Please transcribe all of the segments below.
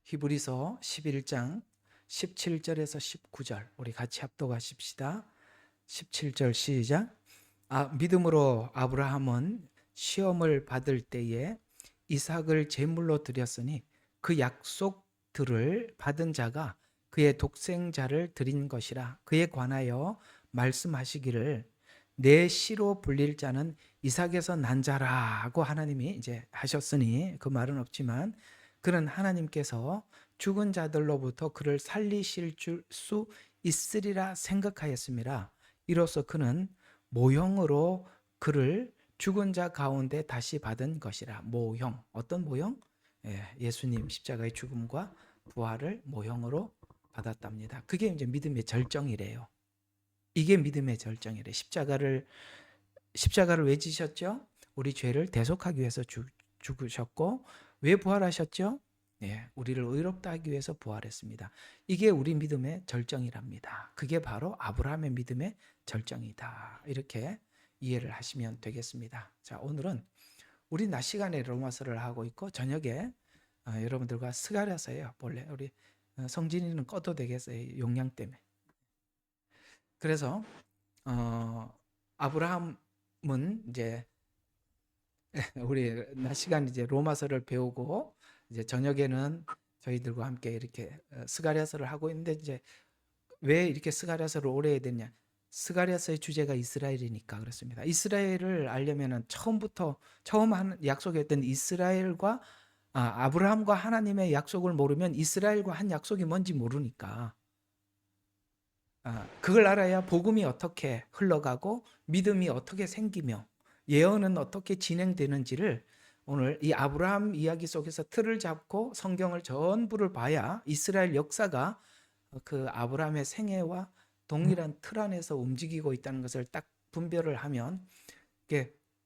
히브리서 11장 17절에서 19절 우리 같이 합독하십시다. 17절 시작. 믿음으로 아브라함은 시험을 받을 때에 이삭을 제물로 드렸으니 그 약속들을 받은 자가 그의 독생자를 드린 것이라. 그에 관하여 말씀하시기를 내 씨로 불릴 자는 이삭에서 난 자라고 하나님이 이제 하셨으니, 그 말은 없지만 그는 하나님께서 죽은 자들로부터 그를 살리실 수 있으리라 생각하였습니다. 이로써 그는 모형으로 그를 죽은 자 가운데 다시 받은 것이라. 모형, 어떤 모형? 예수님 십자가의 죽음과 부활을 모형으로 받았답니다. 그게 이제 믿음의 절정이래요. 이게 믿음의 절정이래. 십자가를 왜 지셨죠? 우리 죄를 대속하기 위해서 죽으셨고, 왜 부활하셨죠? 우리를 의롭다 하기 위해서 부활했습니다. 이게 우리 믿음의 절정이랍니다. 그게 바로 아브라함의 믿음의 절정이다. 이렇게 이해를 하시면 되겠습니다. 자, 오늘은 우리 낮 시간에 로마서를 하고 있고 저녁에 여러분들과 스가랴서예요. 본래 우리 성진이는 꺼도 되겠어요. 용량 때문에. 그래서 아브라함은 이제 우리 낮 시간 이제 로마서를 배우고 이제 저녁에는 저희들과 함께 이렇게 스가랴서를 하고 있는데, 이제 왜 이렇게 스가랴서를 오래 해야 되냐? 스가랴서의 주제가 이스라엘이니까 그렇습니다. 이스라엘을 알려면은 처음 한 약속했던 이스라엘과 아브라함과 하나님의 약속을 모르면 이스라엘과 한 약속이 뭔지 모르니까 그걸 알아야 복음이 어떻게 흘러가고 믿음이 어떻게 생기며 예언은 어떻게 진행되는지를 오늘 이 아브라함 이야기 속에서 틀을 잡고 성경을 전부를 봐야 이스라엘 역사가 그 아브라함의 생애와 동일한 틀 안에서 움직이고 있다는 것을 딱 분별을 하면,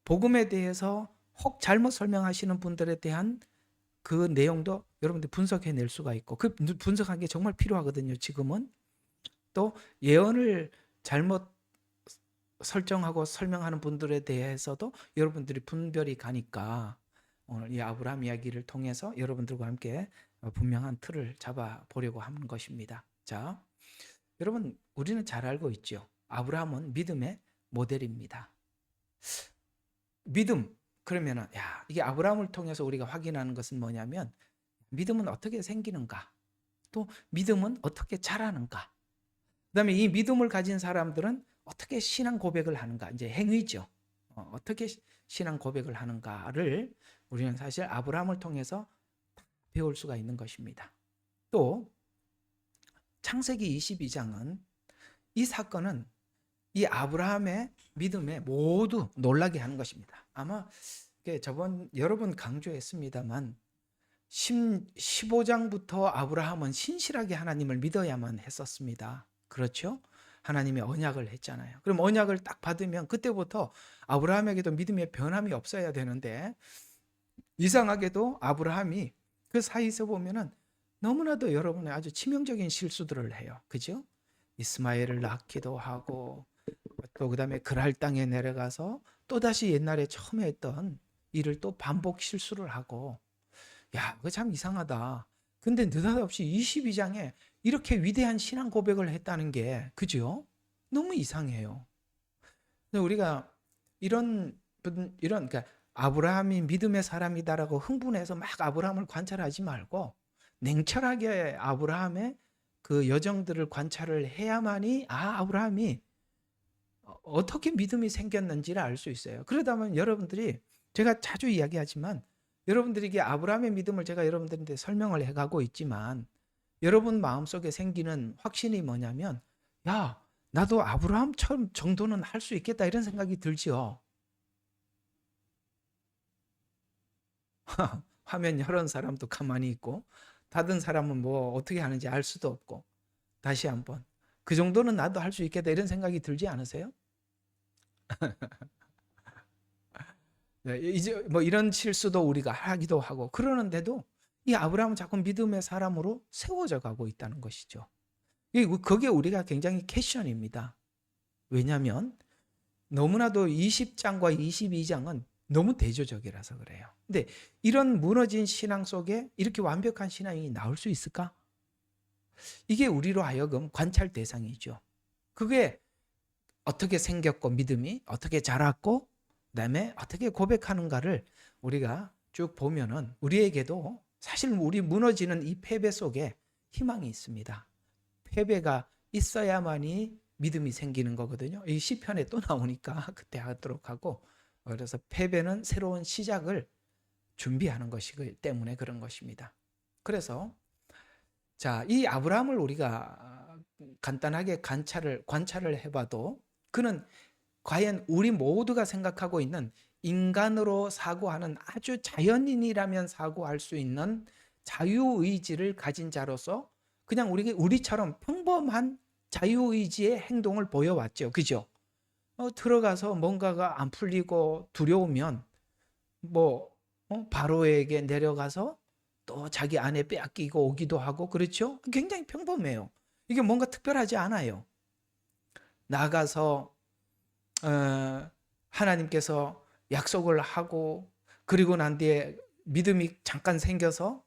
복음에 대해서 혹 잘못 설명하시는 분들에 대한 그 내용도 여러분들 분석해낼 수가 있고, 그 분석하는 게 정말 필요하거든요. 지금은 또 예언을 잘못 설정하고 설명하는 분들에 대해서도 여러분들이 분별이 가니까 오늘 이 아브라함 이야기를 통해서 여러분들과 함께 분명한 틀을 잡아 보려고 하는 것입니다. 자, 여러분, 우리는 잘 알고 있죠. 아브라함은 믿음의 모델입니다. 믿음, 그러면은 이게 아브라함을 통해서 우리가 확인하는 것은 뭐냐면, 믿음은 어떻게 생기는가, 또 믿음은 어떻게 자라는가, 그다음에 이 믿음을 가진 사람들은 어떻게 신앙 고백을 하는가, 이제 행위죠. 어떻게 신앙 고백을 하는가를 우리는 사실 아브라함을 통해서 배울 수가 있는 것입니다. 또 창세기 22장은 이 사건은 이 아브라함의 믿음에 모두 놀라게 하는 것입니다. 아마 저번 여러 번 강조했습니다만 15장부터 아브라함은 신실하게 하나님을 믿어야만 했었습니다. 그렇죠? 하나님의 언약을 했잖아요. 그럼 언약을 딱 받으면 그때부터 아브라함에게도 믿음의 변함이 없어야 되는데, 이상하게도 아브라함이 그 사이에서 보면은 너무나도 여러분의 아주 치명적인 실수들을 해요. 그죠? 이스마엘을 낳기도 하고, 또 그다음에 그랄 땅에 내려가서 또다시 옛날에 처음에 했던 일을 또 반복 실수를 하고, 그거 참 이상하다. 근데 느닷없이 22장에 이렇게 위대한 신앙 고백을 했다는 게, 그죠? 너무 이상해요. 우리가 그러니까 아브라함이 믿음의 사람이다라고 흥분해서 막 아브라함을 관찰하지 말고 냉철하게 아브라함의 그 여정들을 관찰을 해야만이 아브라함이 어떻게 믿음이 생겼는지를 알 수 있어요. 그러다 보면 여러분들이, 제가 자주 이야기하지만 여러분들에게 아브라함의 믿음을 제가 여러분들한테 설명을 해가고 있지만, 여러분 마음속에 생기는 확신이 뭐냐면, 나도 아브라함처럼 정도는 할 수 있겠다, 이런 생각이 들지요. 화면 열은 사람도 가만히 있고 닫은 사람은 뭐 어떻게 하는지 알 수도 없고, 다시 한번 그 정도는 나도 할 수 있겠다, 이런 생각이 들지 않으세요? 이제 뭐 이런 실수도 우리가 하기도 하고 그러는데도 이 아브라함은 자꾸 믿음의 사람으로 세워져 가고 있다는 것이죠. 그게 우리가 굉장히 캐션입니다. 왜냐하면 너무나도 20장과 22장은 너무 대조적이라서 그래요. 근데 이런 무너진 신앙 속에 이렇게 완벽한 신앙이 나올 수 있을까? 이게 우리로 하여금 관찰 대상이죠. 그게 어떻게 생겼고 믿음이 어떻게 자랐고 그다음에 어떻게 고백하는가를 우리가 쭉 보면은 우리에게도 사실 우리 무너지는 이 패배 속에 희망이 있습니다. 패배가 있어야만이 믿음이 생기는 거거든요. 이 시편에 또 나오니까 그때 하도록 하고, 그래서 패배는 새로운 시작을 준비하는 것이기 때문에 그런 것입니다. 그래서 자, 이 아브라함을 우리가 간단하게 관찰을 해봐도 그는 과연 우리 모두가 생각하고 있는 인간으로 사고하는 아주 자연인이라면 사고할 수 있는 자유의지를 가진 자로서 그냥 우리처럼 평범한 자유의지의 행동을 보여왔죠. 그죠? 들어가서 뭔가가 안 풀리고 두려우면 바로에게 내려가서 또 자기 아내 빼앗기고 오기도 하고 그렇죠? 굉장히 평범해요. 이게 뭔가 특별하지 않아요. 나가서 하나님께서 약속을 하고 그리고 난 뒤에 믿음이 잠깐 생겨서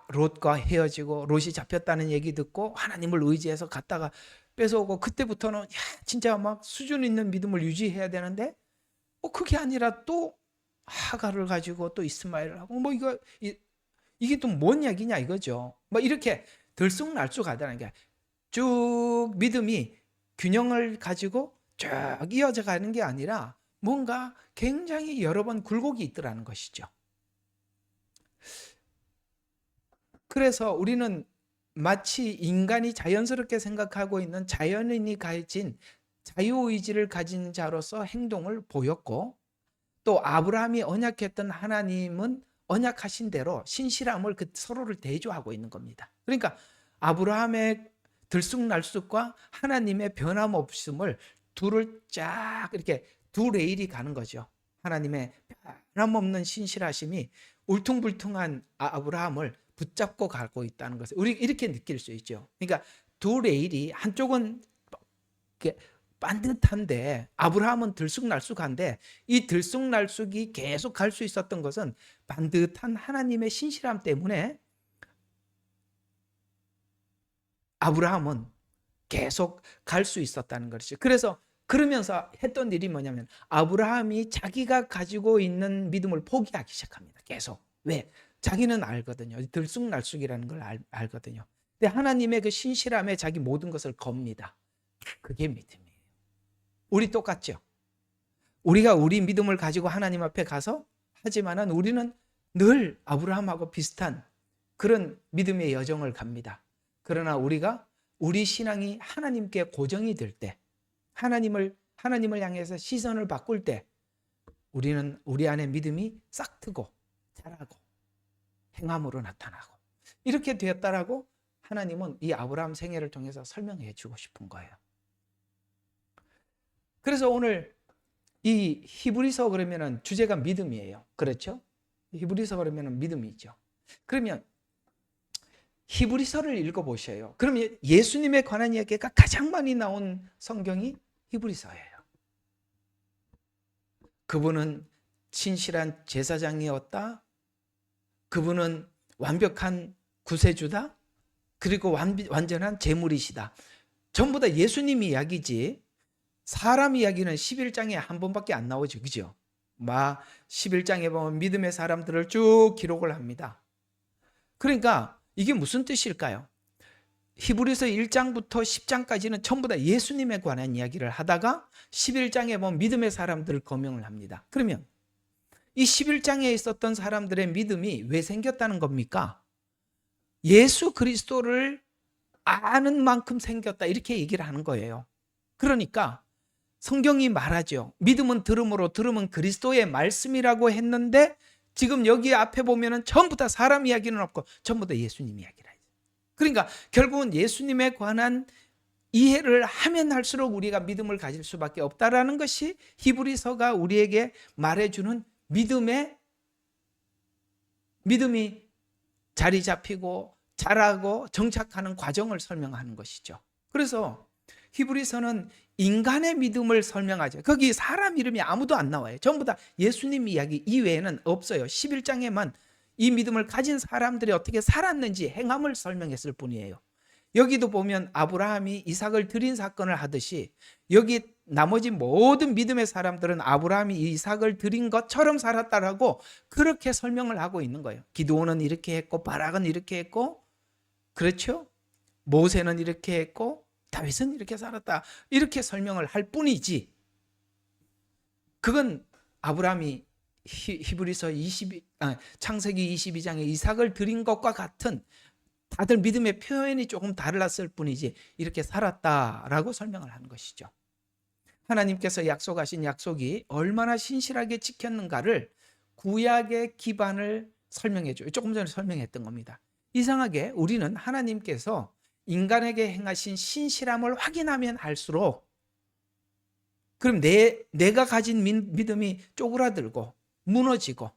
롯과 헤어지고 롯이 잡혔다는 얘기 듣고 하나님을 의지해서 갔다가 뺏어오고 그때부터는 야, 진짜 막 수준 있는 믿음을 유지해야 되는데 그게 아니라 또 하가를 가지고 또 이스마엘을 하고 이게 또 뭔 얘기냐 이거죠. 이렇게 들쑥날쑥하다는 게 쭉 믿음이 균형을 가지고 쭉 이어져 가는 게 아니라 뭔가 굉장히 여러 번 굴곡이 있더라는 것이죠. 그래서 우리는 마치 인간이 자연스럽게 생각하고 있는 자연인이 가진 자유의지를 가진 자로서 행동을 보였고 또 아브라함이 언약했던 하나님은 언약하신 대로 신실함을 서로를 대조하고 있는 겁니다. 그러니까 아브라함의 들쑥날쑥과 하나님의 변함없음을 둘을 쫙 이렇게 두 레일이 가는 거죠. 하나님의 변함없는 신실하심이 울퉁불퉁한 아브라함을 붙잡고 가고 있다는 것을 우리 이렇게 느낄 수 있죠. 그러니까 두 레일이 한쪽은 반듯한데 아브라함은 들쑥날쑥한데 이 들쑥날쑥이 계속 갈 수 있었던 것은 반듯한 하나님의 신실함 때문에 아브라함은 계속 갈 수 있었다는 것이죠. 그래서 그러면서 했던 일이 뭐냐면 아브라함이 자기가 가지고 있는 믿음을 포기하기 시작합니다. 계속. 왜? 자기는 알거든요. 들쑥날쑥이라는 걸 알거든요. 근데 하나님의 그 신실함에 자기 모든 것을 겁니다. 그게 믿음이에요. 우리 똑같죠? 우리가 우리 믿음을 가지고 하나님 앞에 가서 하지만은 우리는 늘 아브라함하고 비슷한 그런 믿음의 여정을 갑니다. 그러나 우리가 우리 신앙이 하나님께 고정이 될 때, 하나님을 향해서 시선을 바꿀 때 우리는 우리 안에 믿음이 싹트고 자라고 행함으로 나타나고 이렇게 되었다라고 하나님은 이 아브라함 생애를 통해서 설명해 주고 싶은 거예요. 그래서 오늘 이 히브리서 그러면은 주제가 믿음이에요. 그렇죠? 히브리서 그러면은 믿음이죠. 그러면 히브리서를 읽어보셔요. 그러면 예수님에 관한 이야기가 가장 많이 나온 성경이 히브리서예요. 그분은 신실한 제사장이었다. 그분은 완벽한 구세주다. 그리고 완전한 제물이시다. 전부 다 예수님 이야기지 사람 이야기는 11장에 한 번밖에 안 나오죠. 그죠? 11장에 보면 믿음의 사람들을 쭉 기록을 합니다. 그러니까 이게 무슨 뜻일까요? 히브리서 1장부터 10장까지는 전부 다 예수님에 관한 이야기를 하다가 11장에 보면 믿음의 사람들을 거명을 합니다. 그러면 이 11장에 있었던 사람들의 믿음이 왜 생겼다는 겁니까? 예수 그리스도를 아는 만큼 생겼다 이렇게 얘기를 하는 거예요. 그러니까 성경이 말하죠. 믿음은 들음으로 들음은 그리스도의 말씀이라고 했는데 지금 여기 앞에 보면은 전부 다 사람 이야기는 없고 전부 다 예수님 이야기라. 그러니까 결국은 예수님에 관한 이해를 하면 할수록 우리가 믿음을 가질 수밖에 없다라는 것이 히브리서가 우리에게 말해주는 믿음이 자리 잡히고 자라고 정착하는 과정을 설명하는 것이죠. 그래서 히브리서는 인간의 믿음을 설명하죠. 거기 사람 이름이 아무도 안 나와요. 전부 다 예수님 이야기 이외에는 없어요. 11장에만 이 믿음을 가진 사람들이 어떻게 살았는지 행함을 설명했을 뿐이에요. 여기도 보면 아브라함이 이삭을 드린 사건을 하듯이 여기 나머지 모든 믿음의 사람들은 아브라함이 이삭을 드린 것처럼 살았다라고 그렇게 설명을 하고 있는 거예요. 기드온은 이렇게 했고 바락은 이렇게 했고, 그렇죠? 모세는 이렇게 했고 다윗은 이렇게 살았다, 이렇게 설명을 할 뿐이지, 그건 아브라함이 히브리서 창세기 22장에 이삭을 드린 것과 같은, 다들 믿음의 표현이 조금 달랐을 뿐이지 이렇게 살았다라고 설명을 하는 것이죠. 하나님께서 약속하신 약속이 얼마나 신실하게 지켰는가를 구약의 기반을 설명해줘요. 조금 전에 설명했던 겁니다. 이상하게 우리는 하나님께서 인간에게 행하신 신실함을 확인하면 할수록 그럼 내가 가진 믿음이 쪼그라들고 무너지고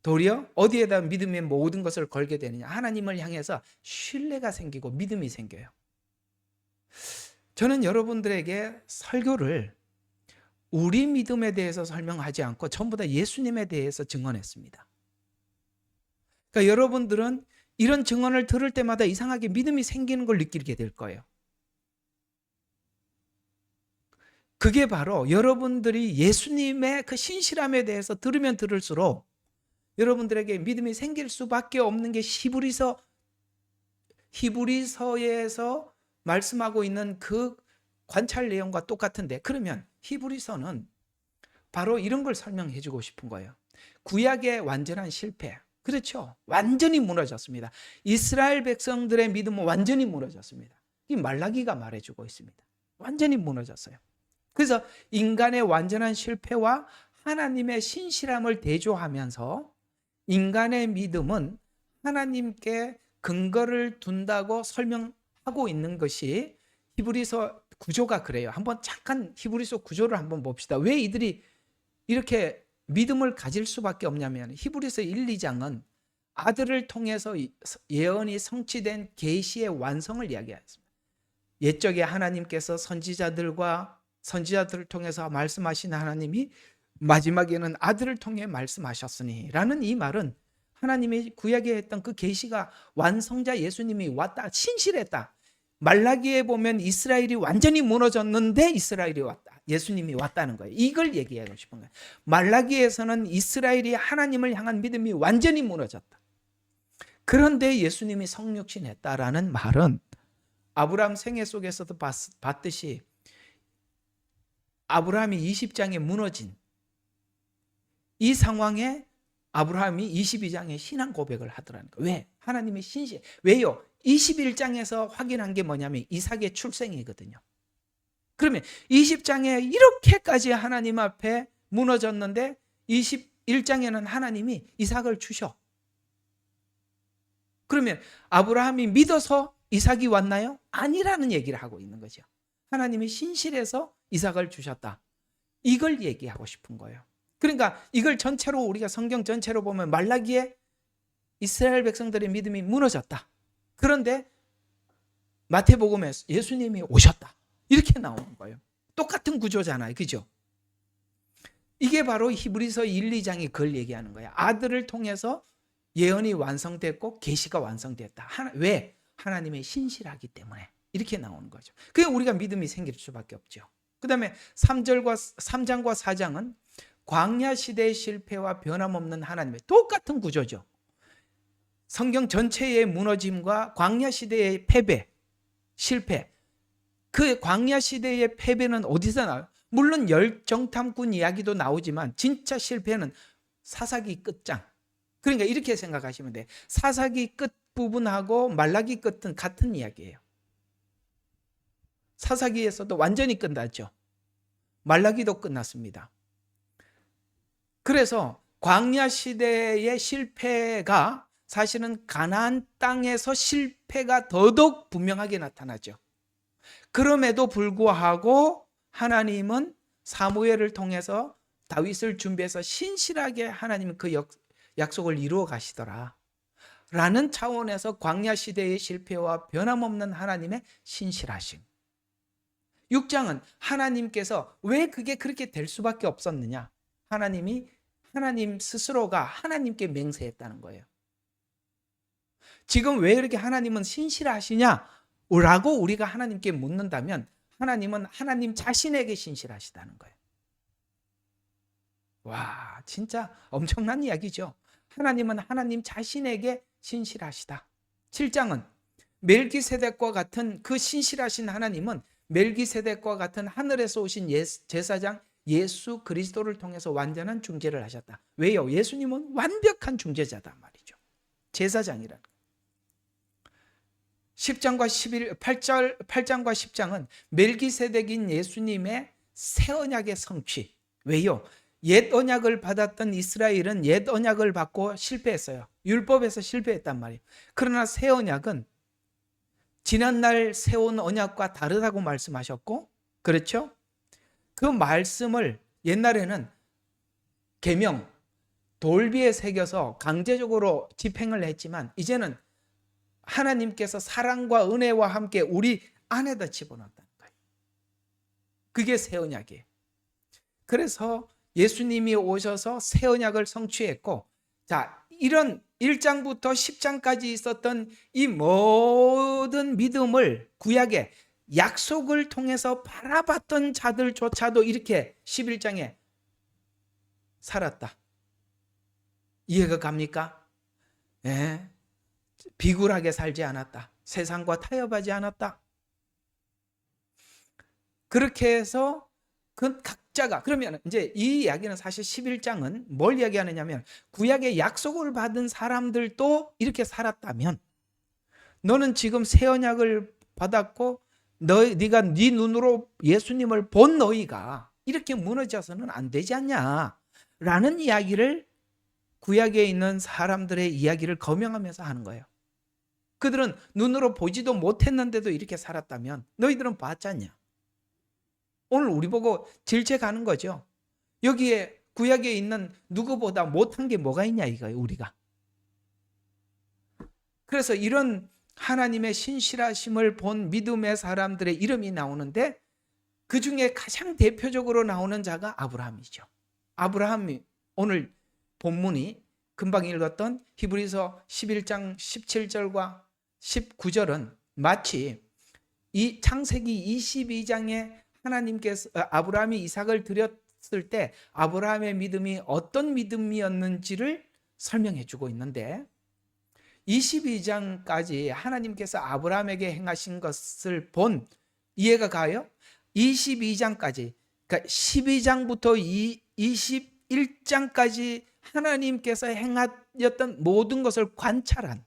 도리어 어디에다 믿음의 모든 것을 걸게 되느냐, 하나님을 향해서 신뢰가 생기고 믿음이 생겨요. 저는 여러분들에게 설교를 우리 믿음에 대해서 설명하지 않고 전부 다 예수님에 대해서 증언했습니다. 그러니까 여러분들은 이런 증언을 들을 때마다 이상하게 믿음이 생기는 걸 느끼게 될 거예요. 그게 바로 여러분들이 예수님의 그 신실함에 대해서 들으면 들을수록 여러분들에게 믿음이 생길 수밖에 없는 게 히브리서에서 말씀하고 있는 그 관찰 내용과 똑같은데, 그러면 히브리서는 바로 이런 걸 설명해 주고 싶은 거예요. 구약의 완전한 실패, 그렇죠? 완전히 무너졌습니다. 이스라엘 백성들의 믿음은 완전히 무너졌습니다. 이 말라기가 말해주고 있습니다. 완전히 무너졌어요. 그래서 인간의 완전한 실패와 하나님의 신실함을 대조하면서 인간의 믿음은 하나님께 근거를 둔다고 설명하고 있는 것이 히브리서 구조가 그래요. 한번 잠깐 히브리서 구조를 한번 봅시다. 왜 이들이 이렇게 믿음을 가질 수밖에 없냐면, 히브리서 1, 2장은 아들을 통해서 예언이 성취된 계시의 완성을 이야기했습니다. 옛적에 하나님께서 선지자들을 통해서 말씀하신 하나님이 마지막에는 아들을 통해 말씀하셨으니 라는 이 말은 하나님이 구약에 했던 그 계시가 완성자 예수님이 왔다, 신실했다. 말라기에 보면 이스라엘이 완전히 무너졌는데 이스라엘이 왔다, 예수님이 왔다는 거예요. 이걸 얘기하고 싶은 거예요. 말라기에서는 이스라엘이 하나님을 향한 믿음이 완전히 무너졌다. 그런데 예수님이 성육신했다라는 말은 아브라함 생애 속에서도 봤듯이 아브라함이 20장에 무너진 이 상황에 아브라함이 22장에 신앙 고백을 하더라는 거예요. 왜? 하나님의 신실. 왜요? 21장에서 확인한 게 뭐냐면 이삭의 출생이거든요. 그러면 20장에 이렇게까지 하나님 앞에 무너졌는데 21장에는 하나님이 이삭을 주셔. 그러면 아브라함이 믿어서 이삭이 왔나요? 아니라는 얘기를 하고 있는 거죠. 하나님이 신실해서 이삭을 주셨다. 이걸 얘기하고 싶은 거예요. 그러니까 이걸 전체로 우리가 성경 전체로 보면 말라기에 이스라엘 백성들의 믿음이 무너졌다. 그런데 마태복음에 예수님이 오셨다. 이렇게 나오는 거예요. 똑같은 구조잖아요. 그죠? 이게 바로 히브리서 1, 2장이 그걸 얘기하는 거예요. 아들을 통해서 예언이 완성됐고 계시가 완성됐다. 왜? 하나님의 신실하기 때문에 이렇게 나오는 거죠. 그게 우리가 믿음이 생길 수밖에 없죠. 그 다음에 3장과 4장은 광야 시대의 실패와 변함없는 하나님의 똑같은 구조죠. 성경 전체의 무너짐과 광야 시대의 패배, 실패. 그 광야 시대의 패배는 어디서 나와요? 물론 열정탐꾼 이야기도 나오지만 진짜 실패는 사사기 끝장. 그러니까 이렇게 생각하시면 돼요. 사사기 끝 부분하고 말라기 끝은 같은 이야기예요. 사사기에서도 완전히 끝났죠. 말라기도 끝났습니다. 그래서 광야 시대의 실패가 사실은 가나안 땅에서 실패가 더더욱 분명하게 나타나죠. 그럼에도 불구하고 하나님은 사무엘을 통해서 다윗을 준비해서 신실하게 하나님은 그 약속을 이루어 가시더라 라는 차원에서 광야 시대의 실패와 변함없는 하나님의 신실하심, 6장은 하나님께서 왜 그게 그렇게 될 수밖에 없었느냐? 하나님 스스로가 하나님께 맹세했다는 거예요. 지금 왜 이렇게 하나님은 신실하시냐? 라고 우리가 하나님께 묻는다면 하나님은 하나님 자신에게 신실하시다는 거예요. 와, 진짜 엄청난 이야기죠. 하나님은 하나님 자신에게 신실하시다. 7장은 멜기세덱과 같은 그 신실하신 하나님은 멜기세덱과 같은 하늘에서 오신 제사장 예수 그리스도를 통해서 완전한 중재를 하셨다. 왜요? 예수님은 완벽한 중재자다 말이죠. 제사장이라는 거예요. 8장과 10장은 멜기세덱인 예수님의 새 언약의 성취. 왜요? 옛 언약을 받았던 이스라엘은 옛 언약을 받고 실패했어요. 율법에서 실패했단 말이에요. 그러나 새 언약은 지난날 세운 언약과 다르다고 말씀하셨고, 그렇죠? 그 말씀을 옛날에는 계명, 돌비에 새겨서 강제적으로 집행을 했지만 이제는 하나님께서 사랑과 은혜와 함께 우리 안에다 집어넣었다는 거예요. 그게 새 언약이에요. 그래서 예수님이 오셔서 새 언약을 성취했고, 자, 이런 1장부터 10장까지 있었던 이 모든 믿음을 구약의 약속을 통해서 바라봤던 자들조차도 이렇게 11장에 살았다. 이해가 갑니까? 예. 비굴하게 살지 않았다. 세상과 타협하지 않았다. 그렇게 해서 그 각자가, 그러면 이제 이 이야기는 사실 11장은 뭘 이야기하느냐면 구약의 약속을 받은 사람들도 이렇게 살았다면 너는 지금 새 언약을 받았고 네가 네 눈으로 예수님을 본 너희가 이렇게 무너져서는 안 되지 않냐 라는 이야기를 구약에 있는 사람들의 이야기를 거명하면서 하는 거예요. 그들은 눈으로 보지도 못했는데도 이렇게 살았다면 너희들은 봤지 않냐? 오늘 우리 보고 질책하는 거죠. 여기에 구약에 있는 누구보다 못한 게 뭐가 있냐 이거예요, 우리가. 그래서 이런 하나님의 신실하심을 본 믿음의 사람들의 이름이 나오는데 그 중에 가장 대표적으로 나오는 자가 아브라함이죠. 아브라함이 오늘 본문이 금방 읽었던 히브리서 11장 17절과 19절은 마치 이 창세기 22장에 하나님께서 아브라함이 이삭을 드렸을 때 아브라함의 믿음이 어떤 믿음이었는지를 설명해 주고 있는데 22장까지 하나님께서 아브라함에게 행하신 것을 본 이해가 가요? 22장까지, 그러니까 12장부터 21장까지 하나님께서 행하였던 모든 것을 관찰한,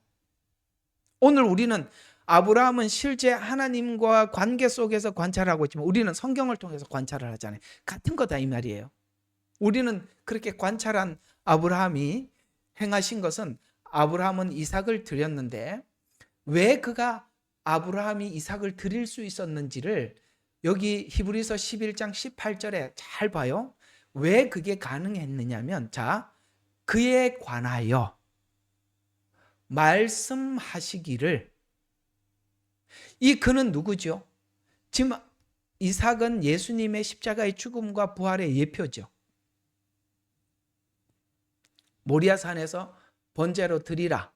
오늘 우리는 아브라함은 실제 하나님과 관계 속에서 관찰하고 있지만 우리는 성경을 통해서 관찰을 하잖아요. 같은 거다 이 말이에요. 우리는 그렇게 관찰한 아브라함이 행하신 것은 아브라함은 이삭을 드렸는데 왜 그가 아브라함이 이삭을 드릴 수 있었는지를 여기 히브리서 11장 18절에 잘 봐요. 왜 그게 가능했느냐면, 자, 그에 관하여 말씀하시기를, 이 그는 누구죠? 지금 이삭은 예수님의 십자가의 죽음과 부활의 예표죠. 모리아산에서 번제로 드리라.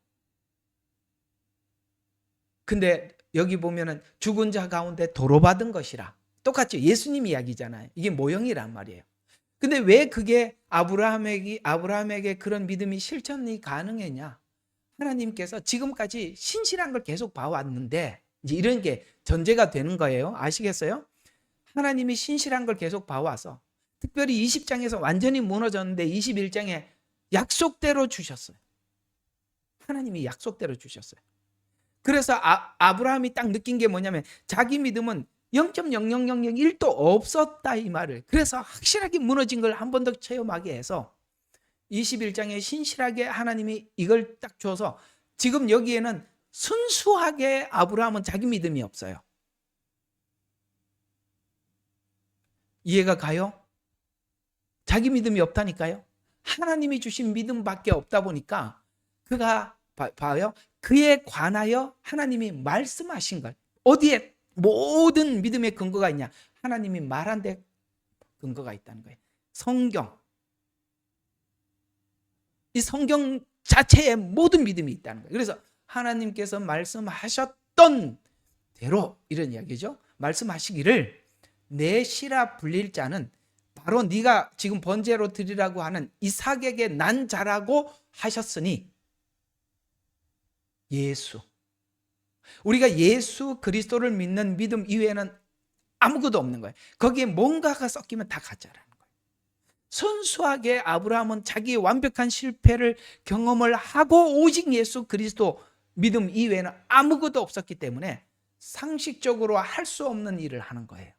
근데 여기 보면은 죽은 자 가운데 도로 받은 것이라. 똑같죠. 예수님 이야기잖아요. 이게 모형이란 말이에요. 근데 왜 그게 아브라함에게 그런 믿음이 실천이 가능했냐? 하나님께서 지금까지 신실한 걸 계속 봐왔는데 이제 이런 게 전제가 되는 거예요. 아시겠어요? 하나님이 신실한 걸 계속 봐와서 특별히 20장에서 완전히 무너졌는데 21장에 약속대로 주셨어요. 하나님이 약속대로 주셨어요. 그래서 아브라함이 딱 느낀 게 뭐냐면 자기 믿음은 0.0001도 없었다 이 말을. 그래서 확실하게 무너진 걸 한 번 더 체험하게 해서 21장에 신실하게 하나님이 이걸 딱 줘서 지금 여기에는 순수하게 아브라함은 자기 믿음이 없어요. 이해가 가요? 자기 믿음이 없다니까요. 하나님이 주신 믿음밖에 없다 보니까 그가 봐요. 그에 관하여 하나님이 말씀하신 것. 어디에 모든 믿음의 근거가 있냐? 하나님이 말한 데 근거가 있다는 거예요. 성경. 이 성경 자체에 모든 믿음이 있다는 거예요. 그래서 하나님께서 말씀하셨던 대로 이런 이야기죠. 말씀하시기를 내 시라 불릴 자는 바로 네가 지금 번제로 드리라고 하는 이삭에게 난 자라고 하셨으니 예수. 우리가 예수 그리스도를 믿는 믿음 이외에는 아무것도 없는 거예요. 거기에 뭔가가 섞이면 다 가짜라는 거예요. 순수하게 아브라함은 자기의 완벽한 실패를 경험을 하고 오직 예수 그리스도 믿음 이외에는 아무것도 없었기 때문에 상식적으로 할 수 없는 일을 하는 거예요.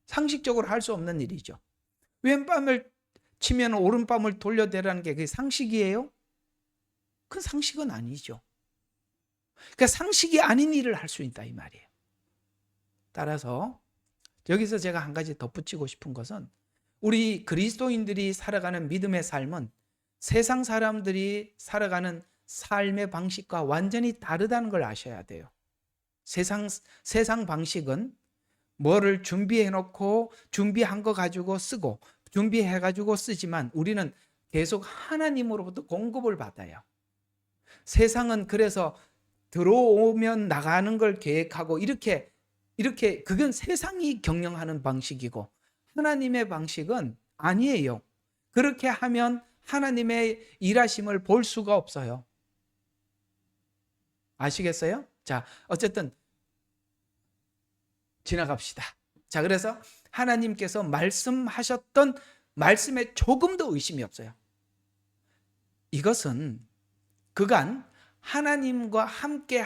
상식적으로 할 수 없는 일이죠. 왼밤을 치면 오른밤을 돌려대라는 게 그게 상식이에요? 그 상식은 아니죠. 그러니까 상식이 아닌 일을 할 수 있다 이 말이에요. 따라서 여기서 제가 한 가지 덧붙이고 싶은 것은 우리 그리스도인들이 살아가는 믿음의 삶은 세상 사람들이 살아가는 삶의 방식과 완전히 다르다는 걸 아셔야 돼요. 세상 방식은 뭐를 준비해 놓고 준비한 거 가지고 쓰고 준비해 가지고 쓰지만 우리는 계속 하나님으로부터 공급을 받아요. 세상은 그래서 들어오면 나가는 걸 계획하고 이렇게 그건 세상이 경영하는 방식이고 하나님의 방식은 아니에요. 그렇게 하면 하나님의 일하심을 볼 수가 없어요. 아시겠어요? 자, 어쨌든 지나갑시다. 자, 그래서 하나님께서 말씀하셨던 말씀에 조금도 의심이 없어요. 이것은 그간 하나님과 함께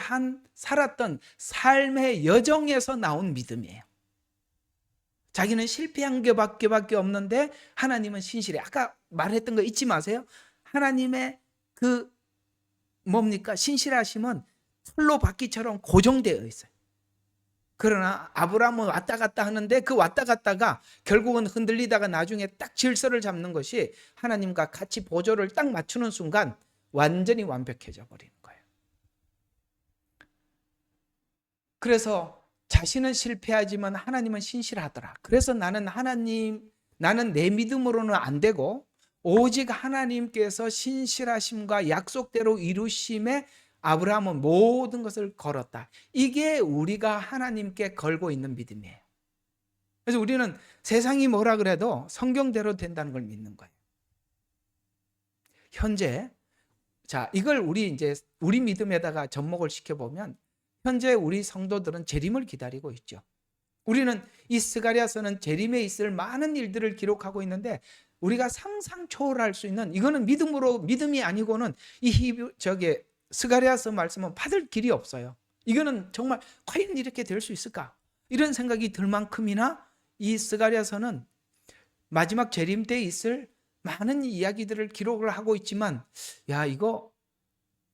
살았던 삶의 여정에서 나온 믿음이에요. 자기는 실패한 게밖에 없는데 하나님은 신실해. 아까 말했던 거 잊지 마세요. 하나님의 그 뭡니까? 신실하심은 풀로 바퀴처럼 고정되어 있어요. 그러나 아브라함은 왔다 갔다 하는데 그 왔다 갔다가 결국은 흔들리다가 나중에 딱 질서를 잡는 것이 하나님과 같이 보조를 딱 맞추는 순간 완전히 완벽해져 버리는 거예요. 그래서 자신은 실패하지만 하나님은 신실하더라. 그래서 나는 내 믿음으로는 안 되고 오직 하나님께서 신실하심과 약속대로 이루심에 아브라함은 모든 것을 걸었다. 이게 우리가 하나님께 걸고 있는 믿음이에요. 그래서 우리는 세상이 뭐라 그래도 성경대로 된다는 걸 믿는 거예요. 현재 자, 이걸 우리 믿음에다가 접목을 시켜보면 현재 우리 성도들은 재림을 기다리고 있죠. 우리는 이 스가랴서는 재림에 있을 많은 일들을 기록하고 있는데 우리가 상상 초월할 수 있는 이거는 믿음이 아니고는 스가랴서 말씀은 받을 길이 없어요. 이거는 정말 과연 이렇게 될 수 있을까? 이런 생각이 들 만큼이나 이 스가랴서는 마지막 재림 때에 있을 많은 이야기들을 기록을 하고 있지만 야, 이거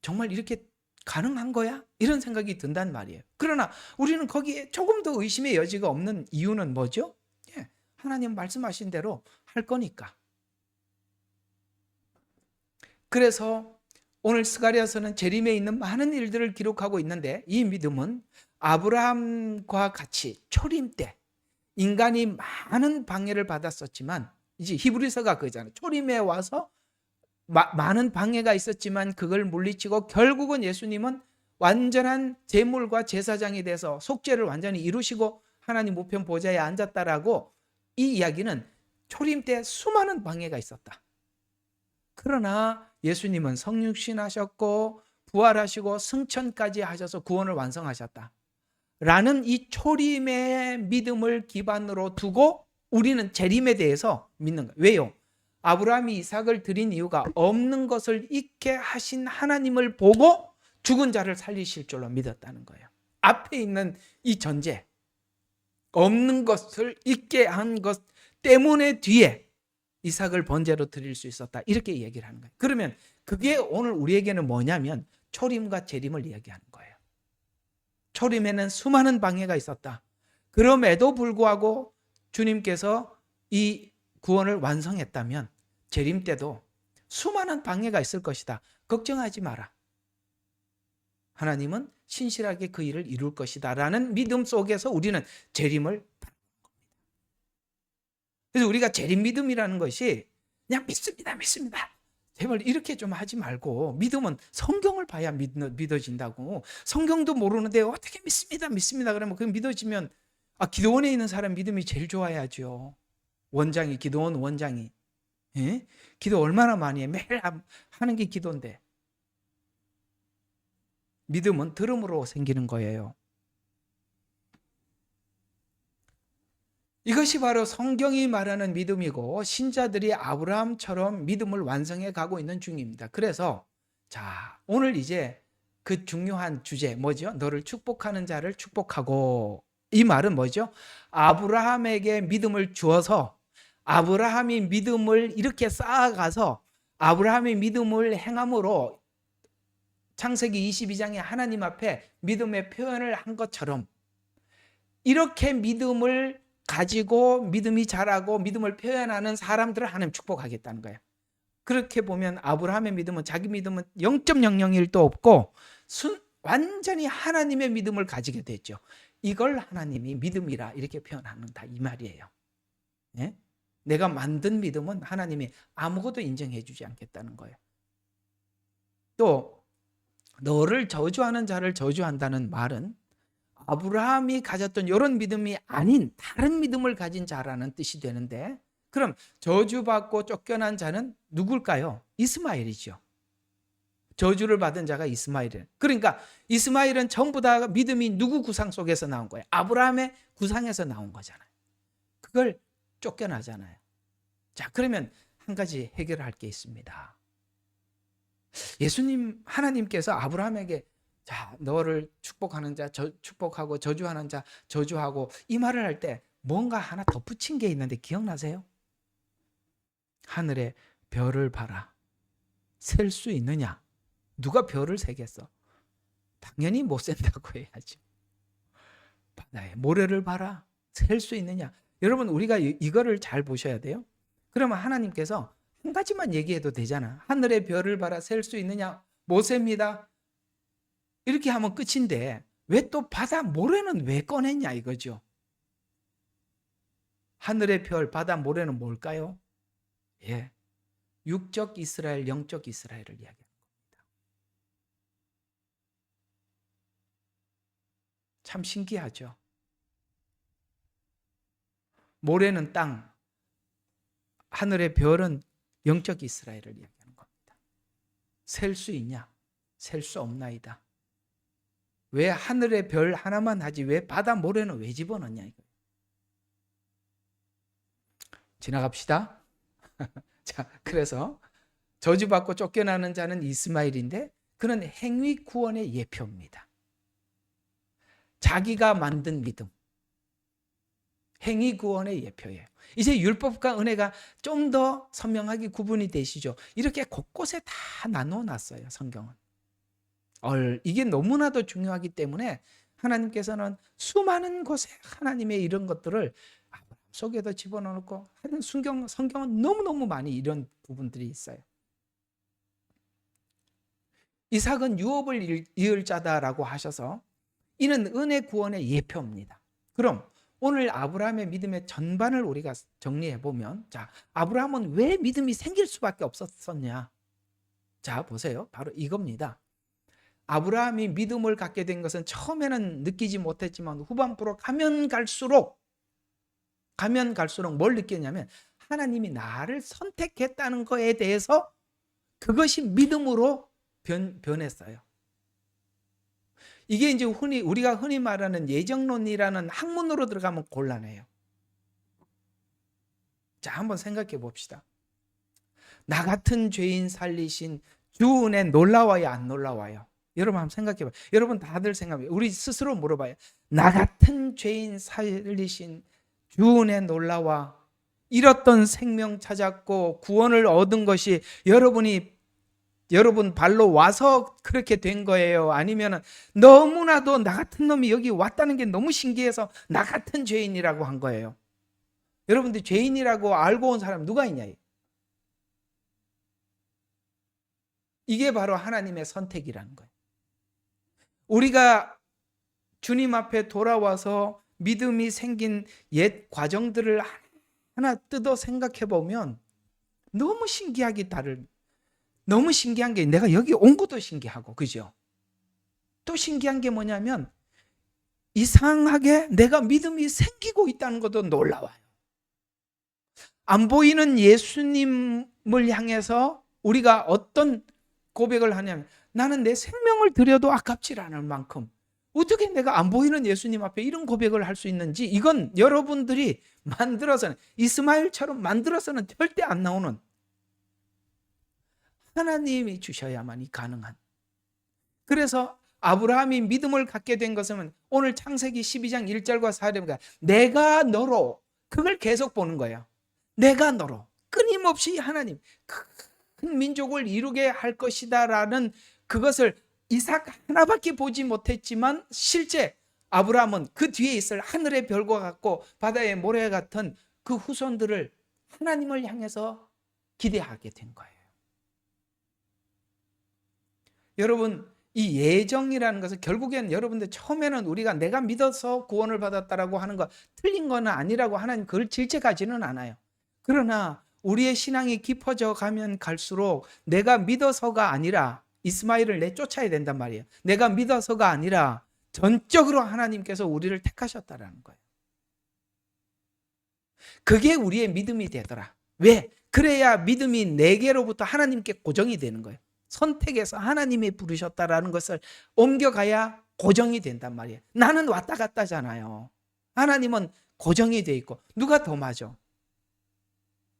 정말 이렇게 가능한 거야? 이런 생각이 든단 말이에요. 그러나 우리는 거기에 조금 더 의심의 여지가 없는 이유는 뭐죠? 하나님 말씀하신 대로 할 거니까. 그래서 오늘 스가랴서는 재림에 있는 많은 일들을 기록하고 있는데 이 믿음은 아브라함과 같이 초림 때 인간이 많은 방해를 받았었지만 이제 히브리서가 그잖아요. 초림에 와서 많은 방해가 있었지만 그걸 물리치고 결국은 예수님은 완전한 제물과 제사장이 돼서 속죄를 완전히 이루시고 하나님 우편 보좌에 앉았다라고 이 이야기는 초림 때 수많은 방해가 있었다. 그러나 예수님은 성육신하셨고 부활하시고 승천까지 하셔서 구원을 완성하셨다. 라는 이 초림의 믿음을 기반으로 두고 우리는 재림에 대해서 믿는 거예요. 왜요? 아브라함이 이삭을 드린 이유가 없는 것을 있게 하신 하나님을 보고 죽은 자를 살리실 줄로 믿었다는 거예요. 앞에 있는 이 전제, 없는 것을 있게 한 것 때문에 뒤에 이삭을 번제로 드릴 수 있었다. 이렇게 얘기를 하는 거예요. 그러면 그게 오늘 우리에게는 뭐냐면 초림과 재림을 이야기하는 거예요. 초림에는 수많은 방해가 있었다. 그럼에도 불구하고 주님께서 이 구원을 완성했다면 재림 때도 수많은 방해가 있을 것이다. 걱정하지 마라. 하나님은 신실하게 그 일을 이룰 것이다 라는 믿음 속에서 우리는 재림을. 그래서 우리가 재림 믿음이라는 것이 그냥 믿습니다, 믿습니다, 제발 이렇게 좀 하지 말고, 믿음은 성경을 봐야 믿어진다고. 성경도 모르는데 어떻게 믿습니다, 믿습니다 그러면 그 믿어지면, 기도원에 있는 사람 믿음이 제일 좋아야죠. 원장이, 기도원 원장이, 예? 기도 얼마나 많이 해. 매일 하는 게 기도인데. 믿음은 들음으로 생기는 거예요. 이것이 바로 성경이 말하는 믿음이고, 신자들이 아브라함처럼 믿음을 완성해 가고 있는 중입니다. 그래서 자, 오늘 이제 그 중요한 주제 뭐죠? 너를 축복하는 자를 축복하고. 이 말은 뭐죠? 아브라함에게 믿음을 주어서 아브라함이 믿음을 이렇게 쌓아가서 아브라함의 믿음을 행함으로 창세기 22장에 하나님 앞에 믿음의 표현을 한 것처럼, 이렇게 믿음을 가지고 믿음이 자라고 믿음을 표현하는 사람들을 하나님 축복하겠다는 거예요. 그렇게 보면 아브라함의 믿음은, 자기 믿음은 0.001도 없고 완전히 하나님의 믿음을 가지게 됐죠. 이걸 하나님이 믿음이라 이렇게 표현한다 이 말이에요. 예? 내가 만든 믿음은 하나님이 아무것도 인정해 주지 않겠다는 거예요. 또 너를 저주하는 자를 저주한다는 말은 아브라함이 가졌던 이런 믿음이 아닌 다른 믿음을 가진 자라는 뜻이 되는데, 그럼 저주받고 쫓겨난 자는 누굴까요? 이스마엘이죠. 저주를 받은 자가 이스마엘이에요. 그러니까 이스마엘은 전부 다 믿음이 누구 구상 속에서 나온 거예요? 아브라함의 구상에서 나온 거잖아요. 그걸 쫓겨나잖아요. 자, 그러면 한 가지 해결할 게 있습니다. 예수님, 하나님께서 아브라함에게 자, 너를 축복하는 자 축복하고 저주하는 자 저주하고, 이 말을 할 때 뭔가 하나 덧붙인 게 있는데 기억나세요? 하늘에 별을 봐라. 셀 수 있느냐? 누가 별을 세겠어? 당연히 못 센다고 해야죠. 바다에 모래를 봐라. 셀 수 있느냐? 여러분, 우리가 이거를 잘 보셔야 돼요. 그러면 하나님께서 한 가지만 얘기해도 되잖아. 하늘의 별을 봐라. 셀 수 있느냐? 못 셉니다. 이렇게 하면 끝인데 왜 또 바다 모래는 왜 꺼냈냐 이거죠. 하늘의 별, 바다 모래는 뭘까요? 예, 육적 이스라엘, 영적 이스라엘을 이야기하는 겁니다. 참 신기하죠. 모래는 땅, 하늘의 별은 영적 이스라엘을 이야기하는 겁니다. 셀 수 있냐? 셀 수 없나이다. 왜 하늘의 별 하나만 하지 왜 바다 모래는 왜 집어넣냐 이거. 지나갑시다. 자, 그래서 저주받고 쫓겨나는 자는 이스마엘인데, 그는 행위 구원의 예표입니다. 자기가 만든 믿음, 행위 구원의 예표예요. 이제 율법과 은혜가 좀 더 선명하게 구분이 되시죠. 이렇게 곳곳에 다 나눠놨어요, 성경은. 이게 너무나도 중요하기 때문에 하나님께서는 수많은 곳에 하나님의 이런 것들을 아브라함 속에도 집어넣고 하여튼 성경은 너무너무 많이 이런 부분들이 있어요. 이삭은 유업을 이을 자다라고 하셔서 이는 은혜 구원의 예표입니다. 그럼 오늘 아브라함의 믿음의 전반을 우리가 정리해 보면, 자, 아브라함은 왜 믿음이 생길 수밖에 없었냐? 자, 보세요. 바로 이겁니다. 아브라함이 믿음을 갖게 된 것은 처음에는 느끼지 못했지만 후반부로 가면 갈수록 뭘 느꼈냐면, 하나님이 나를 선택했다는 것에 대해서 그것이 믿음으로 변했어요. 이게 이제 우리가 흔히 말하는 예정론이라는 학문으로 들어가면 곤란해요. 자, 한번 생각해 봅시다. 나 같은 죄인 살리신 주 은혜 놀라워요, 안 놀라워요? 여러분 한번 생각해 봐요. 여러분 다들 생각해. 우리 스스로 물어봐요. 나 같은 죄인 살리신 주 은혜 놀라워. 잃었던 생명 찾았고 구원을 얻은 것이 여러분 발로 와서 그렇게 된 거예요? 아니면 너무나도 나 같은 놈이 여기 왔다는 게 너무 신기해서 나 같은 죄인이라고 한 거예요? 여러분들 죄인이라고 알고 온 사람 누가 있냐? 이게 바로 하나님의 선택이라는 거예요. 우리가 주님 앞에 돌아와서 믿음이 생긴 옛 과정들을 하나 뜯어 생각해 보면 너무 너무 신기한 게, 내가 여기 온 것도 신기하고, 그죠? 또 신기한 게 뭐냐면 이상하게 내가 믿음이 생기고 있다는 것도 놀라워요. 안 보이는 예수님을 향해서 우리가 어떤 고백을 하냐면, 나는 내 생명을 드려도 아깝지 않을 만큼 어떻게 내가 안 보이는 예수님 앞에 이런 고백을 할 수 있는지, 이건 여러분들이 만들어서는, 이스마엘처럼 만들어서는 절대 안 나오는, 하나님이 주셔야만이 가능한. 그래서 아브라함이 믿음을 갖게 된 것은 오늘 창세기 12장 1절과 4절에 내가 너로, 그걸 계속 보는 거예요. 내가 너로 끊임없이 하나님 큰 민족을 이루게 할 것이다 라는, 그것을 이삭 하나밖에 보지 못했지만 실제 아브라함은 그 뒤에 있을 하늘의 별과 같고 바다의 모래 같은 그 후손들을 하나님을 향해서 기대하게 된 거예요. 여러분, 이 예정이라는 것은 결국엔 여러분들 처음에는 우리가 내가 믿어서 구원을 받았다라고 하는 거 틀린 건 아니라고 하나님 그걸 질책하지는 않아요. 그러나 우리의 신앙이 깊어져 가면 갈수록 내가 믿어서가 아니라 이스마엘을 내쫓아야 된단 말이에요. 내가 믿어서가 아니라 전적으로 하나님께서 우리를 택하셨다라는 거예요. 그게 우리의 믿음이 되더라. 왜? 그래야 믿음이 내게로부터 하나님께 고정이 되는 거예요. 선택해서 하나님이 부르셨다라는 것을 옮겨가야 고정이 된단 말이에요. 나는 왔다 갔다잖아요. 하나님은 고정이 돼 있고. 누가 더 맞아?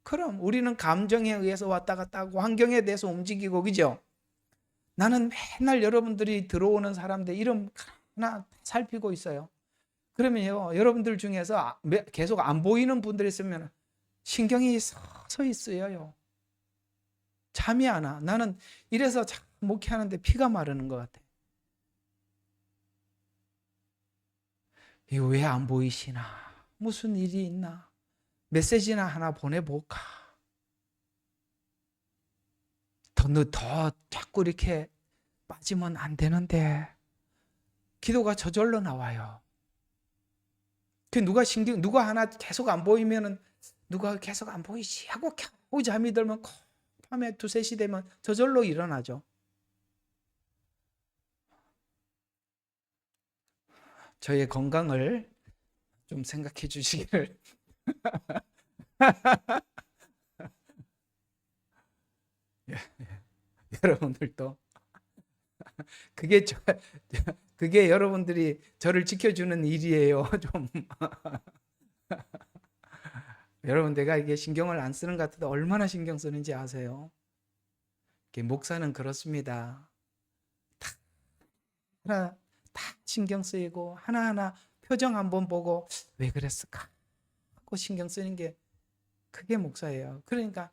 그럼 우리는 감정에 의해서 왔다 갔다 하고 환경에 대해서 움직이고, 그죠? 나는 맨날 여러분들이 들어오는 사람들 이름 하나 살피고 있어요. 그러면요, 여러분들 중에서 계속 안 보이는 분들이 있으면 신경이 서서히 쓰여요. 잠이 안 와. 나는 이래서 목회하는데 피가 마르는 것 같아. 이거 왜 안 보이시나? 무슨 일이 있나? 메시지나 하나 보내볼까? 더 자꾸 이렇게 빠지면 안 되는데 기도가 저절로 나와요. 누가 하나 계속 안 보이면은, 누가 계속 안 보이지 하고 겨우 잠이 들면 밤에 2, 3시 되면 저절로 일어나죠. 저의 건강을 좀 생각해 주시기를. 여러분들도 그게 그게 여러분들이 저를 지켜주는 일이에요. 좀 여러분, 내가 이게 신경을 안 쓰는 것 같아도 얼마나 신경 쓰는지 아세요? 목사는 그렇습니다. 다 신경 쓰이고 하나하나 표정 한번 보고 왜 그랬을까 하고 신경 쓰는 게, 그게 목사예요. 그러니까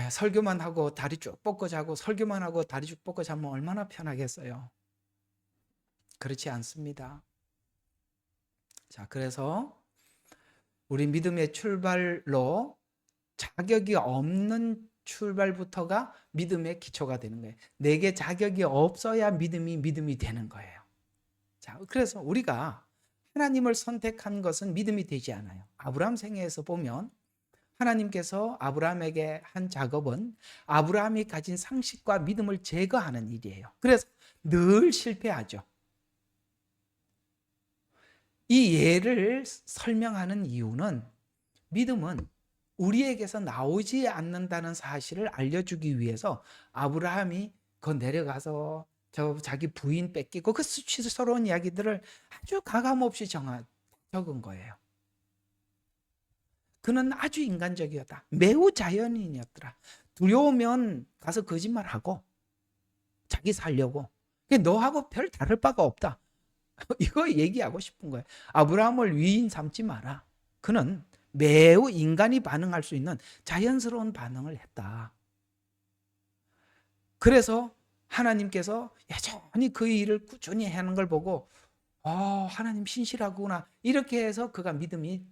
설교만 하고 다리 쭉 뻗고 자고 설교만 하고 다리 쭉 뻗고 자면 얼마나 편하겠어요. 그렇지 않습니다. 자, 그래서 우리 믿음의 출발로 자격이 없는 출발부터가 믿음의 기초가 되는 거예요. 내게 자격이 없어야 믿음이 되는 거예요. 자, 그래서 우리가 하나님을 선택한 것은 믿음이 되지 않아요. 아브라함 생애에서 보면 하나님께서 아브라함에게 한 작업은 아브라함이 가진 상식과 믿음을 제거하는 일이에요. 그래서 늘 실패하죠. 이 예를 설명하는 이유는, 믿음은 우리에게서 나오지 않는다는 사실을 알려주기 위해서 아브라함이 내려가서 자기 부인 뺏기고 그 수치스러운 이야기들을 아주 가감없이 적은 거예요. 그는 아주 인간적이었다. 매우 자연인이었더라. 두려우면 가서 거짓말하고 자기 살려고. 너하고 별 다를 바가 없다. 이거 얘기하고 싶은 거예요. 아브라함을 위인 삼지 마라. 그는 매우 인간이 반응할 수 있는 자연스러운 반응을 했다. 그래서 하나님께서 여전히 그 일을 꾸준히 하는 걸 보고 하나님 신실하구나, 이렇게 해서 그가 믿음이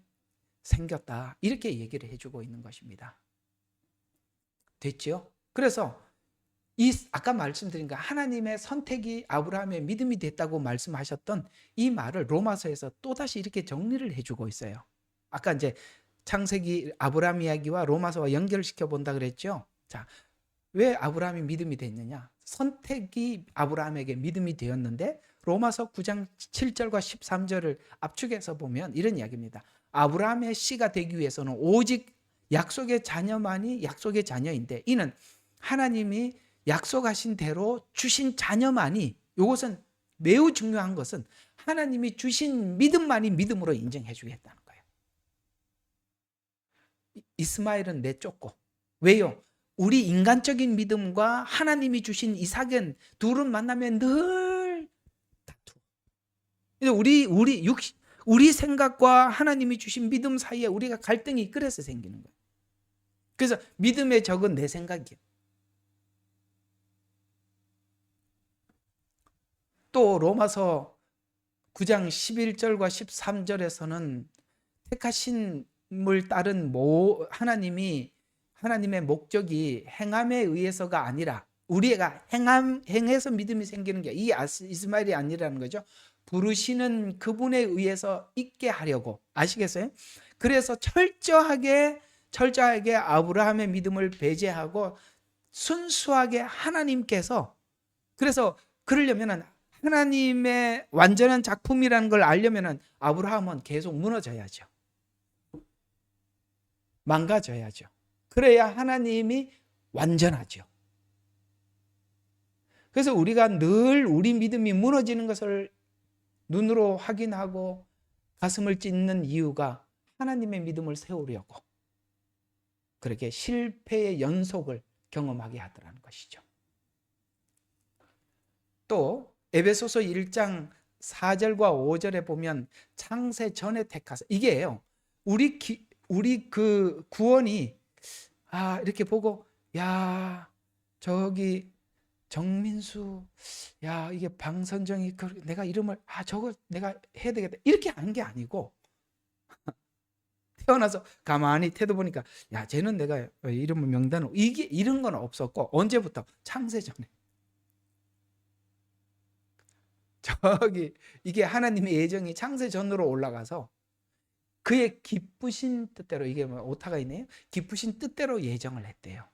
생겼다, 이렇게 얘기를 해주고 있는 것입니다. 됐죠? 그래서 아까 말씀드린 거 하나님의 선택이 아브라함의 믿음이 됐다고 말씀하셨던 이 말을 로마서에서 또다시 이렇게 정리를 해주고 있어요. 아까 이제 창세기 아브라함 이야기와 로마서와 연결시켜 본다 그랬죠. 자, 왜 아브라함이 믿음이 됐느냐? 선택이 아브라함에게 믿음이 되었는데 로마서 9장 7절과 13절을 압축해서 보면 이런 이야기입니다. 아브라함의 씨가 되기 위해서는 오직 약속의 자녀만이 약속의 자녀인데, 이는 하나님이 약속하신 대로 주신 자녀만이, 이것은 매우 중요한 것은 하나님이 주신 믿음만이 믿음으로 인정해 주겠다는 거예요. 이스마엘은 내쫓고. 왜요? 우리 인간적인 믿음과 하나님이 주신 이삭은 둘은 만나면 늘 다투어. 우리 생각과 하나님이 주신 믿음 사이에 우리가 갈등이 그래서 생기는 거예요. 그래서 믿음의 적은 내 생각이에요. 또 로마서 9장 11절과 13절에서는 택하심을 따른 하나님의 목적이 행함에 의해서가 아니라, 우리가 행해서 믿음이 생기는 게 이 이스마엘이 아니라는 거죠. 부르시는 그분에 의해서 있게 하려고. 아시겠어요? 그래서 철저하게 아브라함의 믿음을 배제하고 순수하게 하나님께서, 그래서 그러려면 하나님의 완전한 작품이라는 걸 알려면 아브라함은 계속 무너져야죠. 망가져야죠. 그래야 하나님이 완전하죠. 그래서 우리가 늘 우리 믿음이 무너지는 것을 눈으로 확인하고 가슴을 찢는 이유가 하나님의 믿음을 세우려고 그렇게 실패의 연속을 경험하게 하더라는 것이죠. 또 에베소서 1장 4절과 5절에 보면 창세 전에 택하사, 이게요. 우리 그 구원이 이렇게 보고, 야, 저기 정민수, 야, 이게 방선정이 내가 이름을 저거 내가 해야 되겠다, 이렇게 하는 게 아니고, 태어나서 가만히 태도 보니까, 야, 쟤는 내가 이름을 명단을, 이런 건 없었고, 언제부터? 창세 전에. 이게 하나님의 예정이 창세 전으로 올라가서 그의 기쁘신 뜻대로, 이게 오타가 있네요. 기쁘신 뜻대로 예정을 했대요.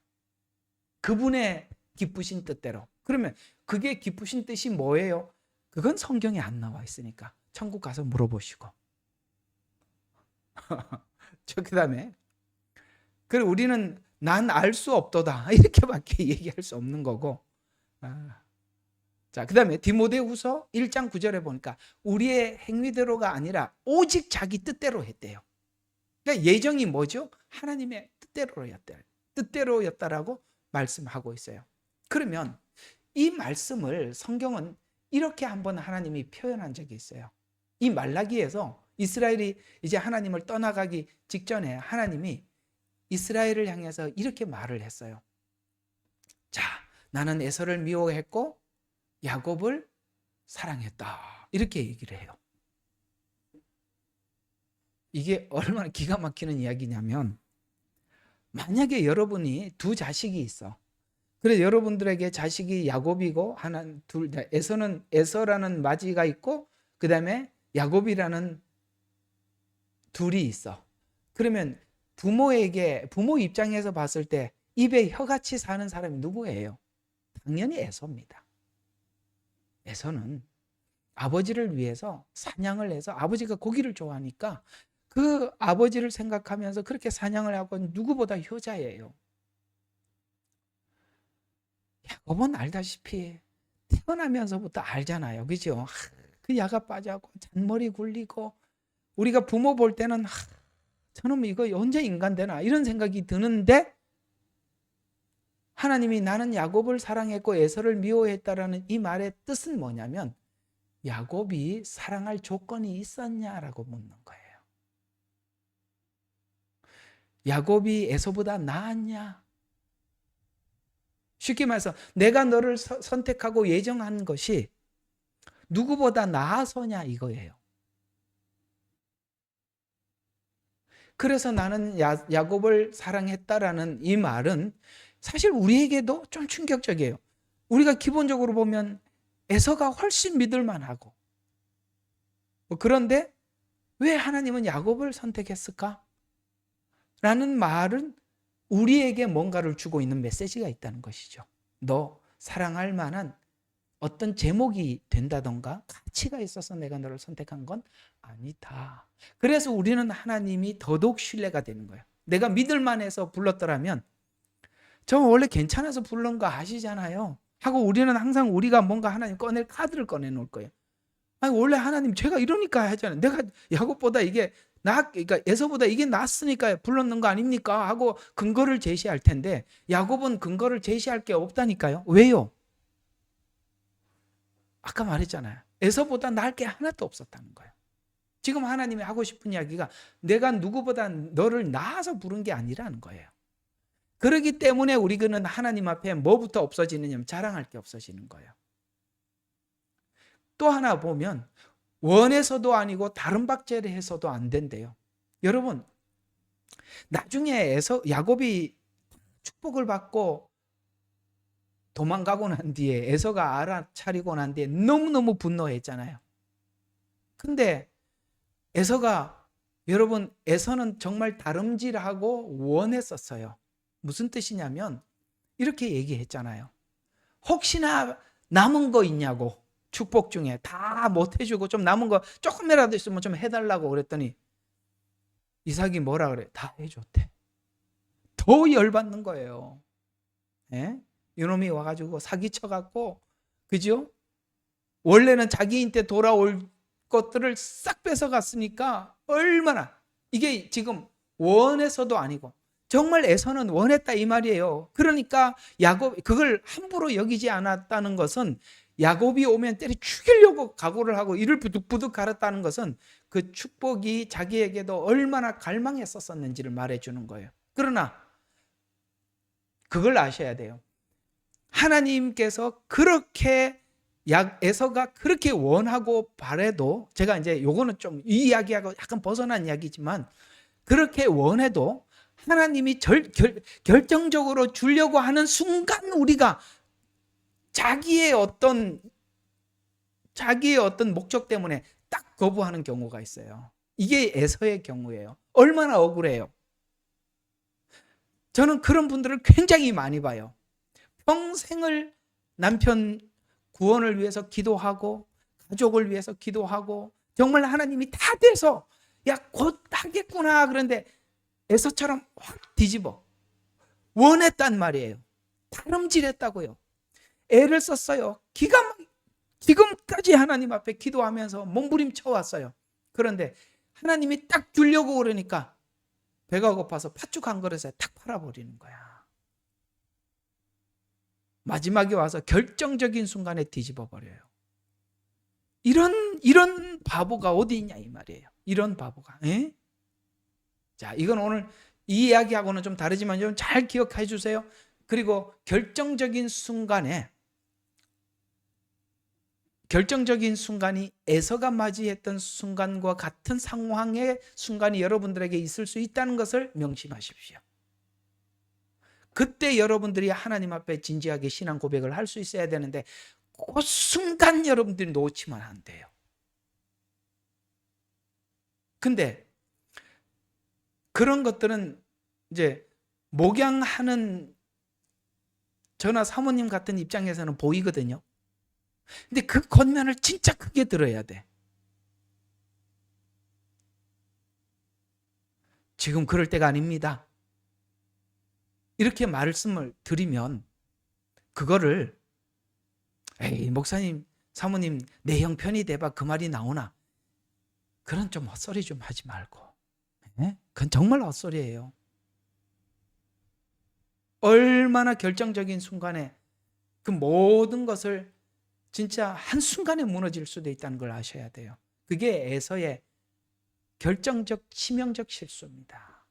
그분의 기쁘신 뜻대로. 그러면 그게 기쁘신 뜻이 뭐예요? 그건 성경에 안 나와 있으니까 천국 가서 물어보시고. 그다음에 우리는 난 알 수 없도다 이렇게밖에 얘기할 수 없는 거고. 자, 그 다음에 디모데후서 1장 9절에 보니까 우리의 행위대로가 아니라 오직 자기 뜻대로 했대요. 그러니까 예정이 뭐죠? 하나님의 뜻대로였다라고 말씀하고 있어요. 그러면 이 말씀을 성경은 이렇게 한번 하나님이 표현한 적이 있어요. 이 말라기에서 이스라엘이 이제 하나님을 떠나가기 직전에 하나님이 이스라엘을 향해서 이렇게 말을 했어요. 자, 나는 에서를 미워했고 야곱을 사랑했다, 이렇게 얘기를 해요. 이게 얼마나 기가 막히는 이야기냐면, 만약에 여러분이 두 자식이 있어. 그래서 여러분들에게 자식이 야곱이고 에서라는 마지가 있고 그 다음에 야곱이라는 둘이 있어. 그러면 부모 입장에서 봤을 때 입에 혀같이 사는 사람이 누구예요? 당연히 에서입니다. 에서는 아버지를 위해서 사냥을 해서, 아버지가 고기를 좋아하니까 그 아버지를 생각하면서 그렇게 사냥을 하고 누구보다 효자예요. 야곱은 알다시피 태어나면서부터 알잖아요. 그죠? 그 야가 빠져고 잔머리 굴리고, 우리가 부모 볼 때는 저놈 이거 언제 인간 되나 이런 생각이 드는데, 하나님이 나는 야곱을 사랑했고 에서를 미워했다라는 이 말의 뜻은 뭐냐면, 야곱이 사랑할 조건이 있었냐라고 묻는 거예요. 야곱이 에서보다 나았냐? 쉽게 말해서 내가 너를 선택하고 예정한 것이 누구보다 나아서냐 이거예요. 그래서 나는 야곱을 사랑했다라는 이 말은 사실 우리에게도 좀 충격적이에요. 우리가 기본적으로 보면 에서가 훨씬 믿을만하고, 그런데 왜 하나님은 야곱을 선택했을까? 라는 말은 우리에게 뭔가를 주고 있는 메시지가 있다는 것이죠. 너 사랑할 만한 어떤 제목이 된다던가 가치가 있어서 내가 너를 선택한 건 아니다. 그래서 우리는 하나님이 더더욱 신뢰가 되는 거예요. 내가 믿을만해서 불렀더라면 저 원래 괜찮아서 부른 거 아시잖아요 하고 우리는 항상 우리가 뭔가 하나님 꺼낼 카드를 꺼내놓을 거예요. 아니 원래 하나님 제가 이러니까 하잖아요. 내가 야곱보다 이게 그러니까 에서보다 이게 낫으니까 불렀는 거 아닙니까? 하고 근거를 제시할 텐데 야곱은 근거를 제시할 게 없다니까요. 왜요? 아까 말했잖아요. 에서보다 나을 게 하나도 없었다는 거예요. 지금 하나님이 하고 싶은 이야기가 내가 누구보다 너를 낳아서 부른 게 아니라는 거예요. 그렇기 때문에 우리는 하나님 앞에 뭐부터 없어지느냐면 자랑할 게 없어지는 거예요. 또 하나 보면 원해서도 아니고 다른 박제를 해서도 안 된대요. 여러분 나중에 야곱이 축복을 받고 도망가고 난 뒤에 에서가 알아차리고 난 뒤에 너무너무 분노했잖아요. 근데 에서가 여러분 에서는 정말 다름질하고 원했었어요. 무슨 뜻이냐면 이렇게 얘기했잖아요. 혹시나 남은 거 있냐고 축복 중에 다 못 해주고 좀 남은 거 조금이라도 있으면 좀 해달라고 그랬더니 이삭이 뭐라 그래? 다 해줬대. 더 열받는 거예요. 예? 이놈이 와가지고 사기쳐갖고 그죠? 원래는 자기한테 돌아올 것들을 싹 뺏어갔으니까 얼마나 이게 지금 원해서도 아니고 정말 에서는 원했다 이 말이에요. 그러니까 야곱 그걸 함부로 여기지 않았다는 것은 야곱이 오면 때려 죽이려고 각오를 하고 이를 부득부득 갈았다는 것은 그 축복이 자기에게도 얼마나 갈망했었는지를 말해주는 거예요. 그러나 그걸 아셔야 돼요. 하나님께서 그렇게 에서가 그렇게 원하고 바래도 제가 이제 요거는 좀 이 이야기하고 약간 벗어난 이야기지만 그렇게 원해도 하나님이 결정적으로 주려고 하는 순간 우리가 자기의 어떤 목적 때문에 딱 거부하는 경우가 있어요. 이게 에서의 경우예요. 얼마나 억울해요. 저는 그런 분들을 굉장히 많이 봐요. 평생을 남편 구원을 위해서 기도하고 가족을 위해서 기도하고 정말 하나님이 다 돼서 야 곧 하겠구나 그런데 에서처럼 확 뒤집어 원했단 말이에요. 다름질했다고요. 애를 썼어요. 지금까지 하나님 앞에 기도하면서 몸부림쳐 왔어요. 그런데 하나님이 딱 주려고 그러니까 배가 고파서 팥죽 한 그릇에 탁 팔아버리는 거야. 마지막에 와서 결정적인 순간에 뒤집어 버려요. 이런 바보가 어디 있냐 이 말이에요. 이런 바보가. 에? 자, 이건 오늘 이 이야기하고는 좀 다르지만 좀 잘 기억해 주세요. 그리고 결정적인 순간이 에서가 맞이했던 순간과 같은 상황의 순간이 여러분들에게 있을 수 있다는 것을 명심하십시오. 그때 여러분들이 하나님 앞에 진지하게 신앙 고백을 할 수 있어야 되는데 그 순간 여러분들이 놓치면 안 돼요. 근데 그런 것들은 이제 목양하는 저나 사모님 같은 입장에서는 보이거든요. 근데 그 권면을 진짜 크게 들어야 돼. 지금 그럴 때가 아닙니다. 이렇게 말씀을 드리면 그거를 에이 목사님 사모님 내 형편이 돼봐 그 말이 나오나 그런 좀 헛소리 좀 하지 말고 그건 정말 헛소리예요. 얼마나 결정적인 순간에 그 모든 것을 진짜 한순간에 무너질 수도 있다는 걸 아셔야 돼요. 그게 에서의 결정적 치명적 실수입니다.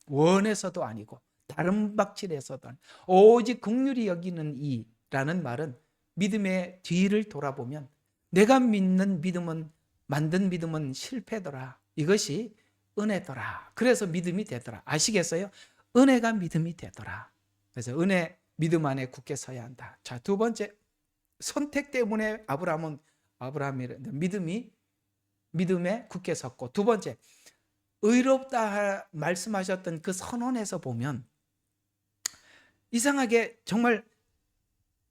원해서도 아니고 다른 박질에서도 아니고 오직 긍휼히 여기는 이라는 말은 믿음의 뒤를 돌아보면 내가 믿는 믿음은 만든 믿음은 실패더라. 이것이 은혜더라. 그래서 믿음이 되더라. 아시겠어요? 은혜가 믿음이 되더라. 그래서 은혜 믿음 안에 굳게 서야 한다. 자, 두 번째, 선택 때문에 아브라함이 믿음에 굳게 섰고, 두 번째, 의롭다 말씀하셨던 그 선언에서 보면 이상하게 정말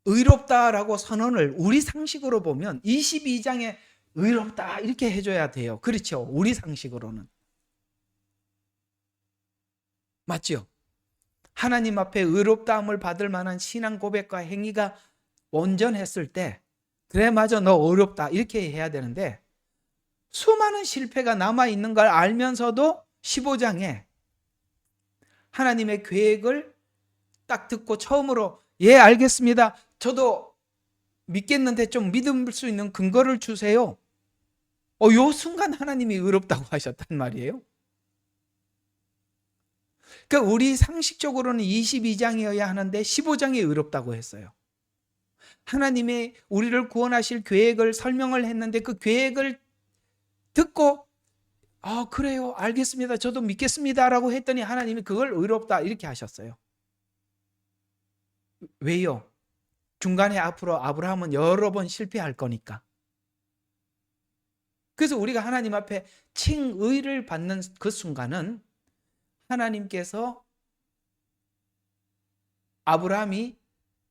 의롭다라고 선언을 우리 상식으로 보면 22장에 의롭다 이렇게 해줘야 돼요. 그렇죠? 우리 상식으로는. 맞죠? 하나님 앞에 의롭다함을 받을 만한 신앙 고백과 행위가 온전했을 때, 그래 맞아 너 의롭다 이렇게 해야 되는데, 수많은 실패가 남아있는 걸 알면서도 15장에 하나님의 계획을 딱 듣고 처음으로 예 알겠습니다, 저도 믿겠는데 좀 믿을 수 있는 근거를 주세요. 요 순간 하나님이 의롭다고 하셨단 말이에요. 그러니까 우리 상식적으로는 22장이어야 하는데 15장이 의롭다고 했어요. 하나님의 우리를 구원하실 계획을 설명을 했는데 그 계획을 듣고 그래요 알겠습니다 저도 믿겠습니다 라고 했더니 하나님이 그걸 의롭다 이렇게 하셨어요. 왜요? 중간에 앞으로 아브라함은 여러 번 실패할 거니까. 그래서 우리가 하나님 앞에 칭의를 받는 그 순간은 하나님께서 아브라함이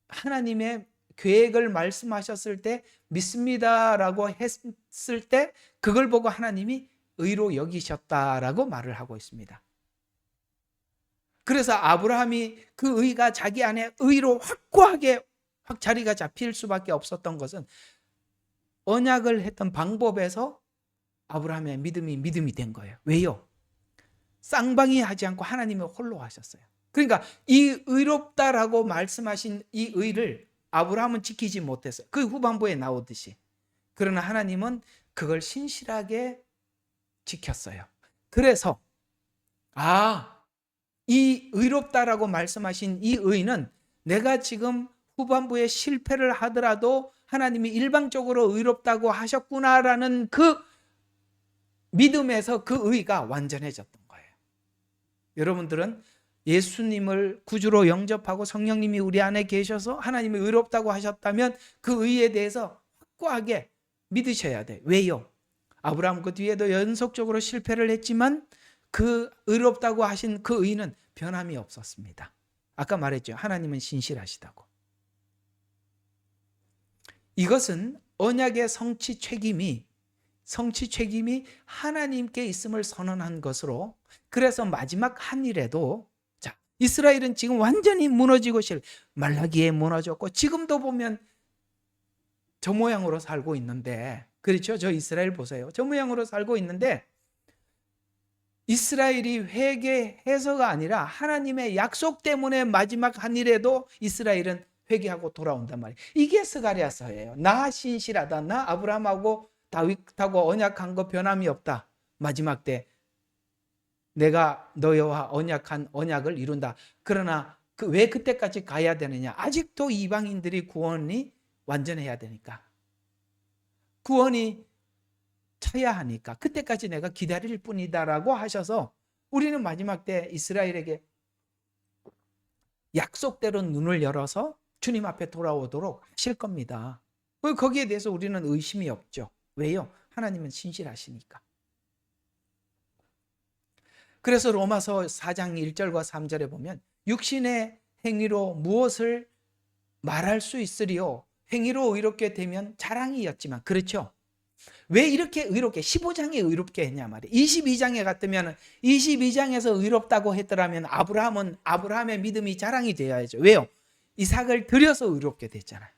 하나님의 계획을 말씀하셨을 때 믿습니다라고 했을 때 그걸 보고 하나님이 의로 여기셨다라고 말을 하고 있습니다. 그래서 아브라함이 그 의가 자기 안에 의로 확고하게 확 자리가 잡힐 수밖에 없었던 것은 언약을 했던 방법에서 아브라함의 믿음이 된 거예요. 왜요? 쌍방이 하지 않고 하나님이 홀로 하셨어요. 그러니까 이 의롭다라고 말씀하신 이 의를 아브라함은 지키지 못했어요. 그 후반부에 나오듯이. 그러나 하나님은 그걸 신실하게 지켰어요. 그래서 이 의롭다라고 말씀하신 이 의는 내가 지금 후반부에 실패를 하더라도 하나님이 일방적으로 의롭다고 하셨구나라는 그 믿음에서 그 의가 완전해졌던 거예요. 여러분들은 예수님을 구주로 영접하고 성령님이 우리 안에 계셔서 하나님이 의롭다고 하셨다면 그 의에 대해서 확고하게 믿으셔야 돼요. 왜요? 아브라함 그 뒤에도 연속적으로 실패를 했지만 그 의롭다고 하신 그 의는 변함이 없었습니다. 아까 말했죠. 하나님은 신실하시다고. 이것은 언약의 성취 책임이 하나님께 있음을 선언한 것으로, 그래서 마지막 한 일에도 이스라엘은 지금 완전히 무너지고 말라기에 무너졌고 지금도 보면 저 모양으로 살고 있는데, 그렇죠? 저 이스라엘 보세요. 저 모양으로 살고 있는데 이스라엘이 회개해서가 아니라 하나님의 약속 때문에 마지막 한 일에도 이스라엘은 회개하고 돌아온단 말이에요. 이게 스가랴서예요. 나 신실하다. 나 아브라함하고 다윗하고 언약한 거 변함이 없다. 마지막 때 내가 너희와 언약한 언약을 이룬다. 그러나 왜 그때까지 가야 되느냐? 아직도 이방인들이 구원이 완전해야 되니까. 구원이 쳐야 하니까 그때까지 내가 기다릴 뿐이다라고 하셔서 우리는 마지막 때 이스라엘에게 약속대로 눈을 열어서 주님 앞에 돌아오도록 하실 겁니다. 거기에 대해서 우리는 의심이 없죠. 왜요? 하나님은 신실하시니까. 그래서 로마서 4장 1절과 3절에 보면 육신의 행위로 무엇을 말할 수 있으리요? 행위로 의롭게 되면 자랑이었지만. 그렇죠? 왜 이렇게 의롭게 15장에 의롭게 했냐 말이에요. 22장에 갔으면 22장에서 의롭다고 했더라면 아브라함의 믿음이 자랑이 되어야죠. 왜요? 이삭을 들여서 의롭게 됐잖아요.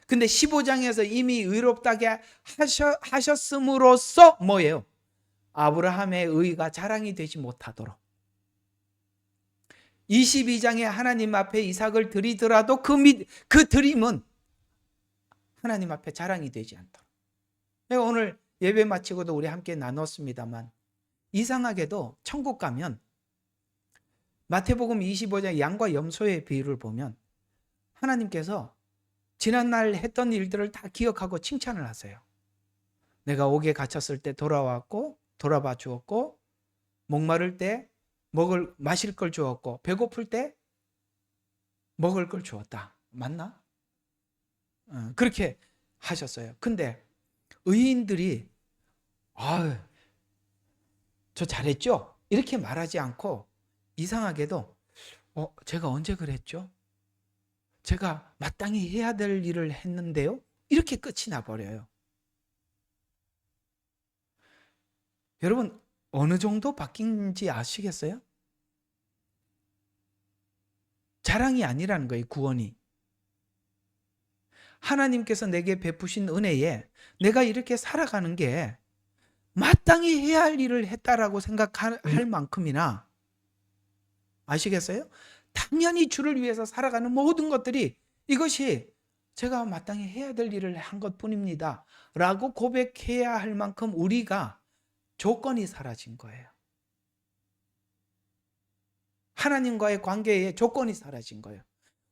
근데 15장에서 이미 의롭다게 하셨음으로써 뭐예요? 아브라함의 의가 자랑이 되지 못하도록 22장에 하나님 앞에 이삭을 드리더라도 그 드림은 하나님 앞에 자랑이 되지 않도록. 오늘 예배 마치고도 우리 함께 나눴습니다만 이상하게도 천국 가면 마태복음 25장 양과 염소의 비유를 보면 하나님께서 지난날 했던 일들을 다 기억하고 칭찬을 하세요. 내가 옥에 갇혔을 때 돌아봐 주었고, 목마를 때 마실 걸 주었고, 배고플 때 먹을 걸 주었다. 맞나? 그렇게 하셨어요. 근데 의인들이 저 잘했죠? 이렇게 말하지 않고 이상하게도 제가 언제 그랬죠? 제가 마땅히 해야 될 일을 했는데요? 이렇게 끝이 나버려요. 여러분 어느 정도 바뀐지 아시겠어요? 자랑이 아니라는 거예요. 구원이. 하나님께서 내게 베푸신 은혜에 내가 이렇게 살아가는 게 마땅히 해야 할 일을 했다라고 생각할 만큼이나, 아시겠어요? 당연히 주를 위해서 살아가는 모든 것들이 이것이 제가 마땅히 해야 될 일을 한 것뿐입니다 라고 고백해야 할 만큼 우리가 조건이 사라진 거예요. 하나님과의 관계에 조건이 사라진 거예요.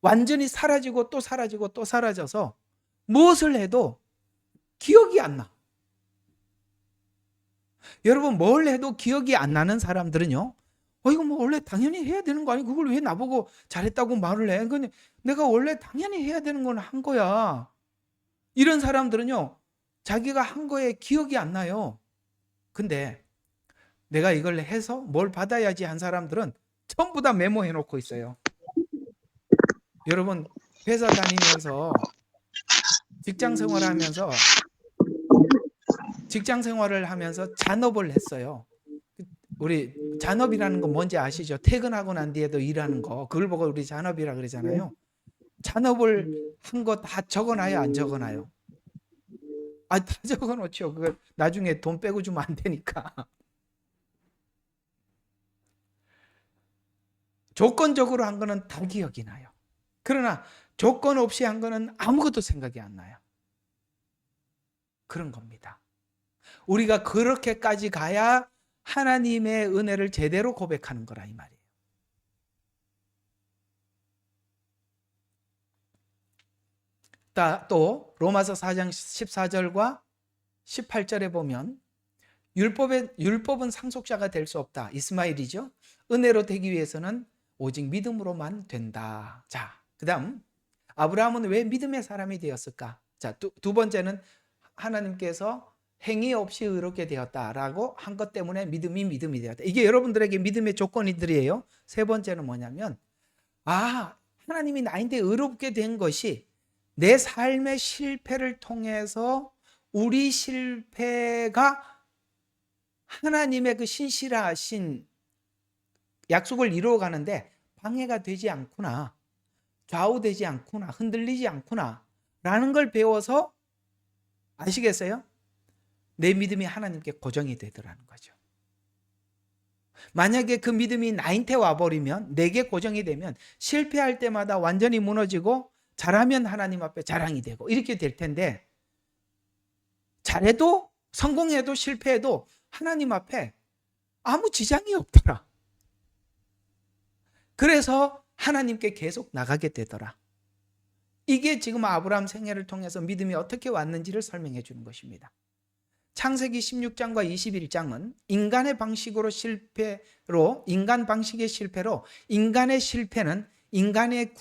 완전히 사라지고 또 사라지고 또 사라져서 무엇을 해도 기억이 안 나. 여러분 뭘 해도 기억이 안 나는 사람들은요, 이거 뭐 원래 당연히 해야 되는 거 아니야? 그걸 왜 나보고 잘했다고 말을 해? 근데 내가 원래 당연히 해야 되는 건 한 거야. 이런 사람들은요, 자기가 한 거에 기억이 안 나요. 근데 내가 이걸 해서 뭘 받아야지 한 사람들은 전부 다 메모해 놓고 있어요. 여러분 회사 다니면서 직장 생활을 하면서 잔업을 했어요. 우리 잔업이라는 건 뭔지 아시죠? 퇴근하고 난 뒤에도 일하는 거, 그걸 보고 우리 잔업이라 그러잖아요. 잔업을 한 거 다 적어놔요, 안 적어놔요? 다 적어놓죠. 그걸 나중에 돈 빼고 주면 안 되니까. 조건적으로 한 거는 다 기억이 나요. 그러나 조건 없이 한 거는 아무것도 생각이 안 나요. 그런 겁니다. 우리가 그렇게까지 가야 하나님의 은혜를 제대로 고백하는 거라 이 말이에요. 또 로마서 4장 14절과 18절에 보면 율법은 상속자가 될 수 없다. 이스마엘이죠. 은혜로 되기 위해서는 오직 믿음으로만 된다. 자, 그다음 아브라함은 왜 믿음의 사람이 되었을까? 자, 두 번째는 하나님께서 행위 없이 의롭게 되었다라고 한 것 때문에 믿음이 되었다. 이게 여러분들에게 믿음의 조건이들이에요. 세 번째는 뭐냐면 하나님이 나한테 의롭게 된 것이 내 삶의 실패를 통해서 우리 실패가 하나님의 그 신실하신 약속을 이루어가는데 방해가 되지 않구나, 좌우되지 않구나, 흔들리지 않구나 라는 걸 배워서, 아시겠어요? 내 믿음이 하나님께 고정이 되더라는 거죠. 만약에 그 믿음이 나한테 와버리면, 내게 고정이 되면 실패할 때마다 완전히 무너지고 잘하면 하나님 앞에 자랑이 되고 이렇게 될 텐데, 잘해도 성공해도 실패해도 하나님 앞에 아무 지장이 없더라. 그래서 하나님께 계속 나가게 되더라. 이게 지금 아브라함 생애를 통해서 믿음이 어떻게 왔는지를 설명해 주는 것입니다. 창세기 16장과 21장은 인간 방식의 실패로 인간의 실패는 인간이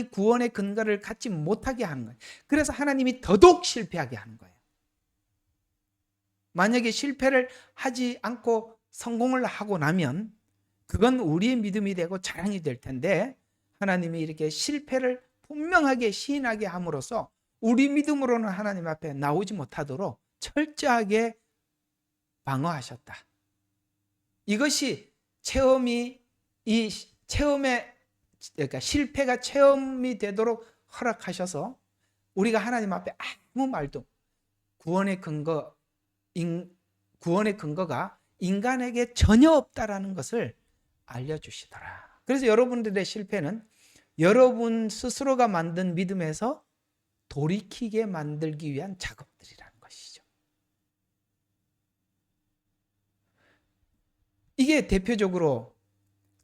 구원의 근거를 갖지 못하게 하는 거예요. 그래서 하나님이 더더욱 실패하게 하는 거예요. 만약에 실패를 하지 않고 성공을 하고 나면 그건 우리의 믿음이 되고 자랑이 될 텐데, 하나님이 이렇게 실패를 분명하게 시인하게 함으로써 우리 믿음으로는 하나님 앞에 나오지 못하도록 철저하게 방어하셨다. 이것이 그러니까 실패가 체험이 되도록 허락하셔서 우리가 하나님 앞에 아무 말도, 구원의 근거가 인간에게 전혀 없다라는 것을 알려주시더라. 그래서 여러분들의 실패는 여러분 스스로가 만든 믿음에서 돌이키게 만들기 위한 작업들이라는 것이죠. 이게 대표적으로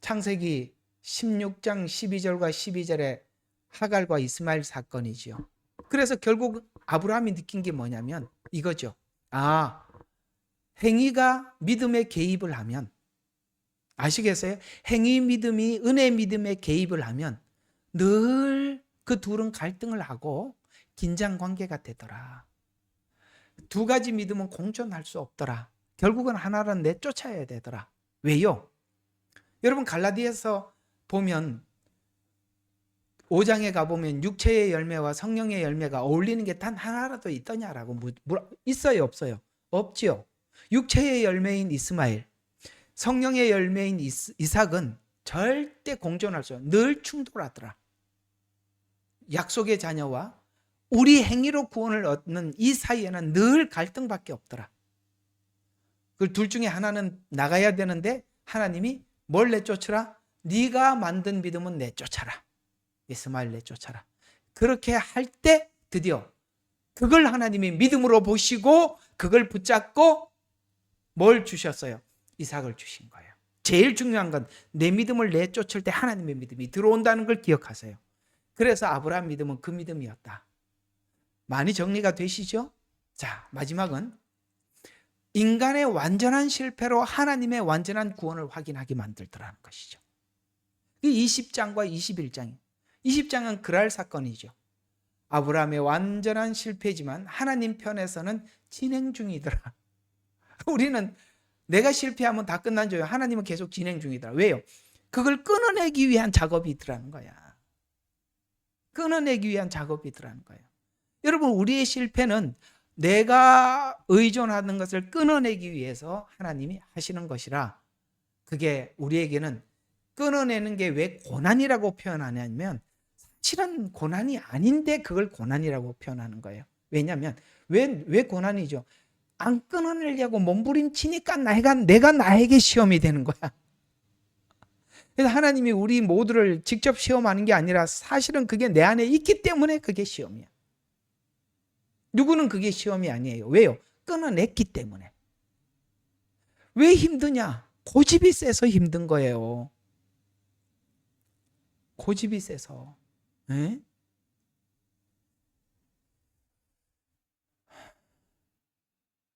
창세기 16장 12절과 12절의 하갈과 이스마엘 사건이지요. 그래서 결국 아브라함이 느낀 게 뭐냐면 이거죠. 행위가 믿음에 개입을 하면, 아시겠어요? 행위 믿음이 은혜 믿음에 개입을 하면 늘 그 둘은 갈등을 하고 긴장 관계가 되더라. 두 가지 믿음은 공존할 수 없더라. 결국은 하나를 내쫓아야 되더라. 왜요? 여러분 갈라디아서 보면 5장에 가보면 육체의 열매와 성령의 열매가 어울리는 게 단 하나라도 있더냐라고 있어요 없어요? 없지요. 육체의 열매인 이스마엘, 성령의 열매인 이삭은 절대 공존할 수 없어요. 늘 충돌하더라. 약속의 자녀와 우리 행위로 구원을 얻는 이 사이에는 늘 갈등밖에 없더라. 그 둘 중에 하나는 나가야 되는데 하나님이 뭘 내쫓으라? 네가 만든 믿음은 내쫓아라. 이스마엘 내쫓아라. 그렇게 할 때 드디어 그걸 하나님이 믿음으로 보시고 그걸 붙잡고 뭘 주셨어요? 이삭을 주신 거예요. 제일 중요한 건 내 믿음을 내쫓을 때 하나님의 믿음이 들어온다는 걸 기억하세요. 그래서 아브라함 믿음은 그 믿음이었다. 많이 정리가 되시죠? 자, 마지막은 인간의 완전한 실패로 하나님의 완전한 구원을 확인하게 만들더라는 것이죠. 이 20장과 21장이 20장은 그랄 사건이죠. 아브라함의 완전한 실패지만 하나님 편에서는 진행 중이더라. 우리는 내가 실패하면 다 끝난 줄 알아요. 하나님은 계속 진행 중이더라. 왜요? 그걸 끊어내기 위한 작업이 있더라는 거야. 끊어내기 위한 작업이 있더라는 거예요. 여러분 우리의 실패는 내가 의존하는 것을 끊어내기 위해서 하나님이 하시는 것이라 그게 우리에게는 끊어내는 게 왜 고난이라고 표현하냐면 사실은 고난이 아닌데 그걸 고난이라고 표현하는 거예요. 왜냐하면 왜 고난이죠? 안 끊어내려고 몸부림치니까 내가 나에게 시험이 되는 거야. 그래서 하나님이 우리 모두를 직접 시험하는 게 아니라 사실은 그게 내 안에 있기 때문에 그게 시험이야. 누구는 그게 시험이 아니에요. 왜요? 끊어냈기 때문에. 왜 힘드냐? 고집이 세서 힘든 거예요. 고집이 세서. 에?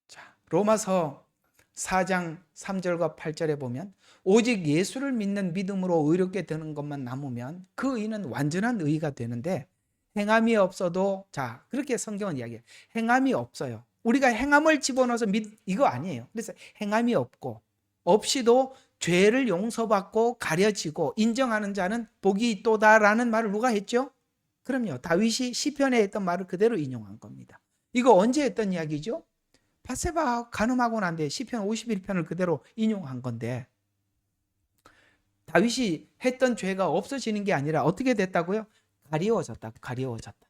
자, 로마서 4장 3절과 8절에 보면 오직 예수를 믿는 믿음으로 의롭게 되는 것만 남으면 그 의는 완전한 의가 되는데 행함이 없어도 자 그렇게 성경은 이야기해요. 행함이 없어요. 우리가 행함을 집어넣어서 이거 아니에요. 그래서 행함이 없고 없이도 죄를 용서받고 가려지고 인정하는 자는 복이 있도다라는 말을 누가 했죠? 그럼요. 다윗이 시편에 했던 말을 그대로 인용한 겁니다. 이거 언제 했던 이야기죠? 밧세바 간음하고 난 뒤에 시편 51편을 그대로 인용한 건데 다윗이 했던 죄가 없어지는 게 아니라 어떻게 됐다고요? 가리워졌다.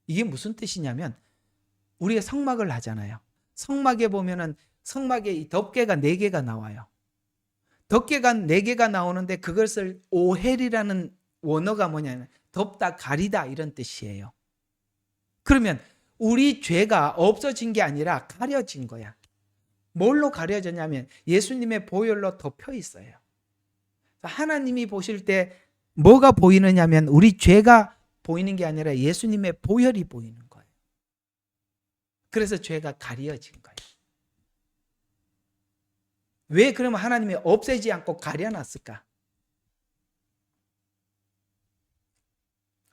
이게 무슨 뜻이냐면 우리가 성막을 하잖아요. 성막에 보면은 성막에 이 덮개가 4개가 나와요. 덮개가 4개가 나오는데 그것을 오헬이라는 원어가 뭐냐면 덮다, 가리다 이런 뜻이에요. 그러면 우리 죄가 없어진 게 아니라 가려진 거야. 뭘로 가려졌냐면 예수님의 보혈로 덮여 있어요. 하나님이 보실 때 뭐가 보이느냐면 우리 죄가 보이는 게 아니라 예수님의 보혈이 보이는 거예요. 그래서 죄가 가려진 거예요. 왜 그러면 하나님이 없애지 않고 가려놨을까?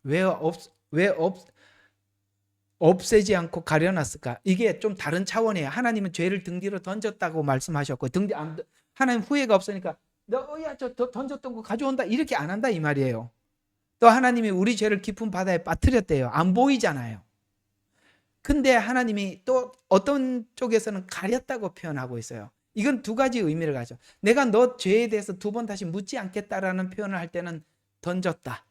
왜 없애지 않고 가려놨을까? 이게 좀 다른 차원이에요. 하나님은 죄를 등 뒤로 던졌다고 말씀하셨고 하나님 후회가 없으니까 너야 저 던졌던 거 가져온다 이렇게 안 한다 이 말이에요. 또 하나님이 우리 죄를 깊은 바다에 빠뜨렸대요. 안 보이잖아요. 근데 하나님이 또 어떤 쪽에서는 가렸다고 표현하고 있어요. 이건 두 가지 의미를 가져. 내가 너 죄에 대해서 2번 다시 묻지 않겠다라는 표현을 할 때는 던졌다.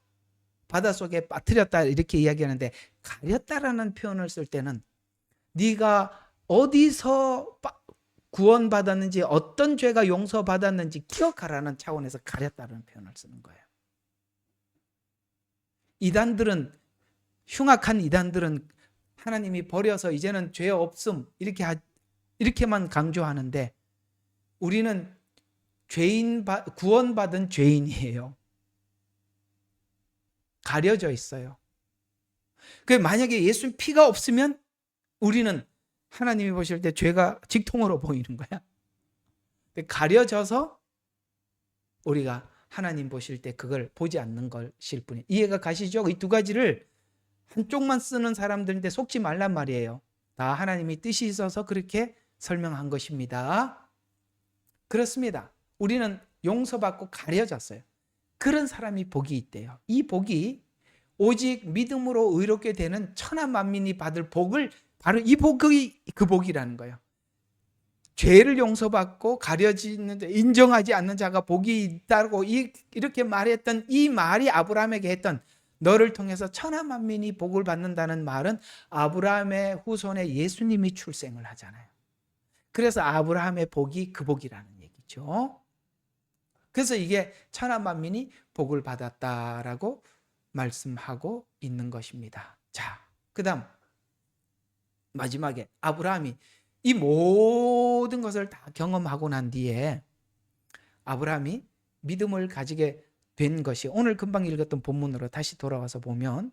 바닷속에 빠뜨렸다 이렇게 이야기하는데 가렸다라는 표현을 쓸 때는 네가 어디서 구원받았는지 어떤 죄가 용서받았는지 기억하라는 차원에서 가렸다는 표현을 쓰는 거예요. 흉악한 이단들은 하나님이 버려서 이제는 죄 없음 이렇게만 강조하는데 우리는 구원받은 죄인이에요. 가려져 있어요. 만약에 예수 피가 없으면 우리는 하나님이 보실 때 죄가 직통으로 보이는 거야. 가려져서 우리가 하나님 보실 때 그걸 보지 않는 것일 뿐이에요. 이해가 가시죠? 이 두 가지를 한쪽만 쓰는 사람들인데 속지 말란 말이에요. 다 하나님이 뜻이 있어서 그렇게 설명한 것입니다. 그렇습니다. 우리는 용서받고 가려졌어요. 그런 사람이 복이 있대요. 이 복이 오직 믿음으로 의롭게 되는 천하 만민이 받을 복을, 바로 이 복이 그 복이라는 거예요. 죄를 용서받고 가려지는데 인정하지 않는 자가 복이 있다고 이렇게 말했던 이 말이 아브라함에게 했던, 너를 통해서 천하 만민이 복을 받는다는 말은 아브라함의 후손에 예수님이 출생을 하잖아요. 그래서 아브라함의 복이 그 복이라는 얘기죠. 그래서 이게 천하 만민이 복을 받았다라고 말씀하고 있는 것입니다. 자, 그다음 마지막에 아브라함이 이 모든 것을 다 경험하고 난 뒤에 아브라함이 믿음을 가지게 된 것이, 오늘 금방 읽었던 본문으로 다시 돌아와서 보면,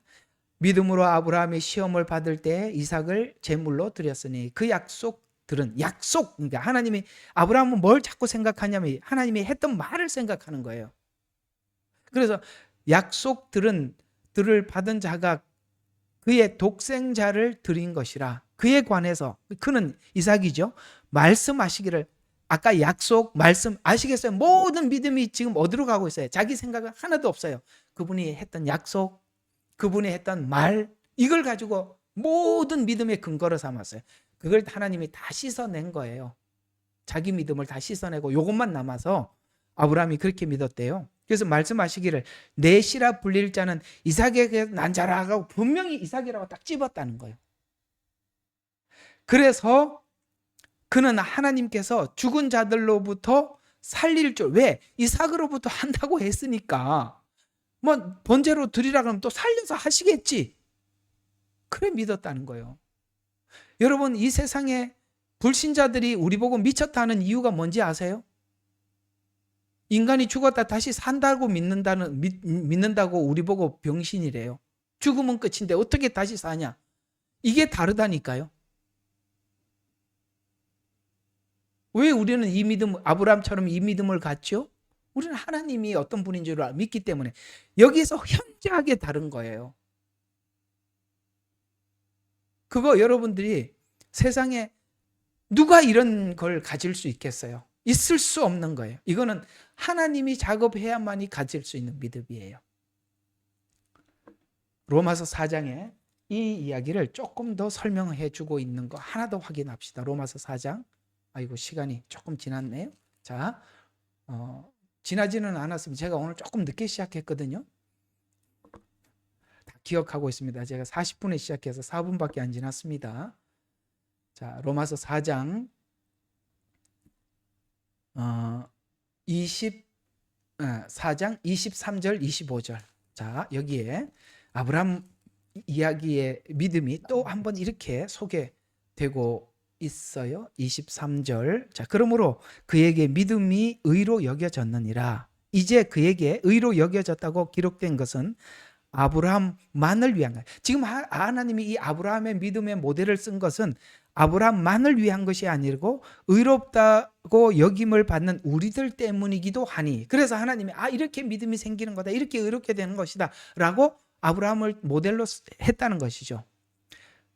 믿음으로 아브라함이 시험을 받을 때 이삭을 제물로 드렸으니 그 약속들은, 그러니까 하나님이, 아브라함은 뭘 자꾸 생각하냐면 하나님이 했던 말을 생각하는 거예요. 그래서 약속들을 받은 자가 그의 독생자를 드린 것이라, 그에 관해서, 그는 이삭이죠, 말씀하시기를, 아까 약속, 말씀 아시겠어요? 모든 믿음이 지금 어디로 가고 있어요? 자기 생각은 하나도 없어요. 그분이 했던 약속, 그분이 했던 말, 이걸 가지고 모든 믿음의 근거로 삼았어요. 그걸 하나님이 다 씻어낸 거예요. 자기 믿음을 다 씻어내고 이것만 남아서 아브라함이 그렇게 믿었대요. 그래서 말씀하시기를 내 씨라 불릴 자는 이삭에게 난 자라고, 분명히 이삭이라고 딱 집었다는 거예요. 그래서 그는 하나님께서 죽은 자들로부터 살릴 줄, 왜? 이삭으로부터 한다고 했으니까 뭐 번제로 드리라 그러면 또 살려서 하시겠지, 그래 믿었다는 거예요. 여러분, 이 세상에 불신자들이 우리 보고 미쳤다는 이유가 뭔지 아세요? 인간이 죽었다 다시 산다고 믿는다고 우리 보고 병신이래요. 죽으면 끝인데 어떻게 다시 사냐? 이게 다르다니까요. 왜 우리는 이 믿음, 아브라함처럼 이 믿음을 갖죠? 우리는 하나님이 어떤 분인 줄 믿기 때문에. 여기서 현저하게 다른 거예요. 그거 여러분들이, 세상에 누가 이런 걸 가질 수 있겠어요? 있을 수 없는 거예요. 이거는 하나님이 작업해야만이 가질 수 있는 믿음이에요. 로마서 4장에 이 이야기를 조금 더 설명해 주고 있는 거 하나 더 확인합시다. 로마서 4장. 아이고, 시간이 조금 지났네요. 자, 지나지는 않았으면, 제가 오늘 조금 늦게 시작했거든요. 다 기억하고 있습니다. 제가 40분에 시작해서 4분밖에 안 지났습니다. 자, 로마서 4장 4장 23절 25절. 자, 여기에 아브라함 이야기의 믿음이 또 한번 이렇게 소개되고 있어요. 23절. 자, 그러므로 그에게 믿음이 의로 여겨졌느니라. 이제 그에게 의로 여겨졌다고 기록된 것은 아브라함만을 위한 거예요. 지금 하나님이 이 아브라함의 믿음의 모델을 쓴 것은 아브라함만을 위한 것이 아니고 의롭다고 여김을 받는 우리들 때문이기도 하니, 그래서 하나님이 이렇게 믿음이 생기는 거다, 이렇게 의롭게 되는 것이다 라고 아브라함을 모델로 했다는 것이죠.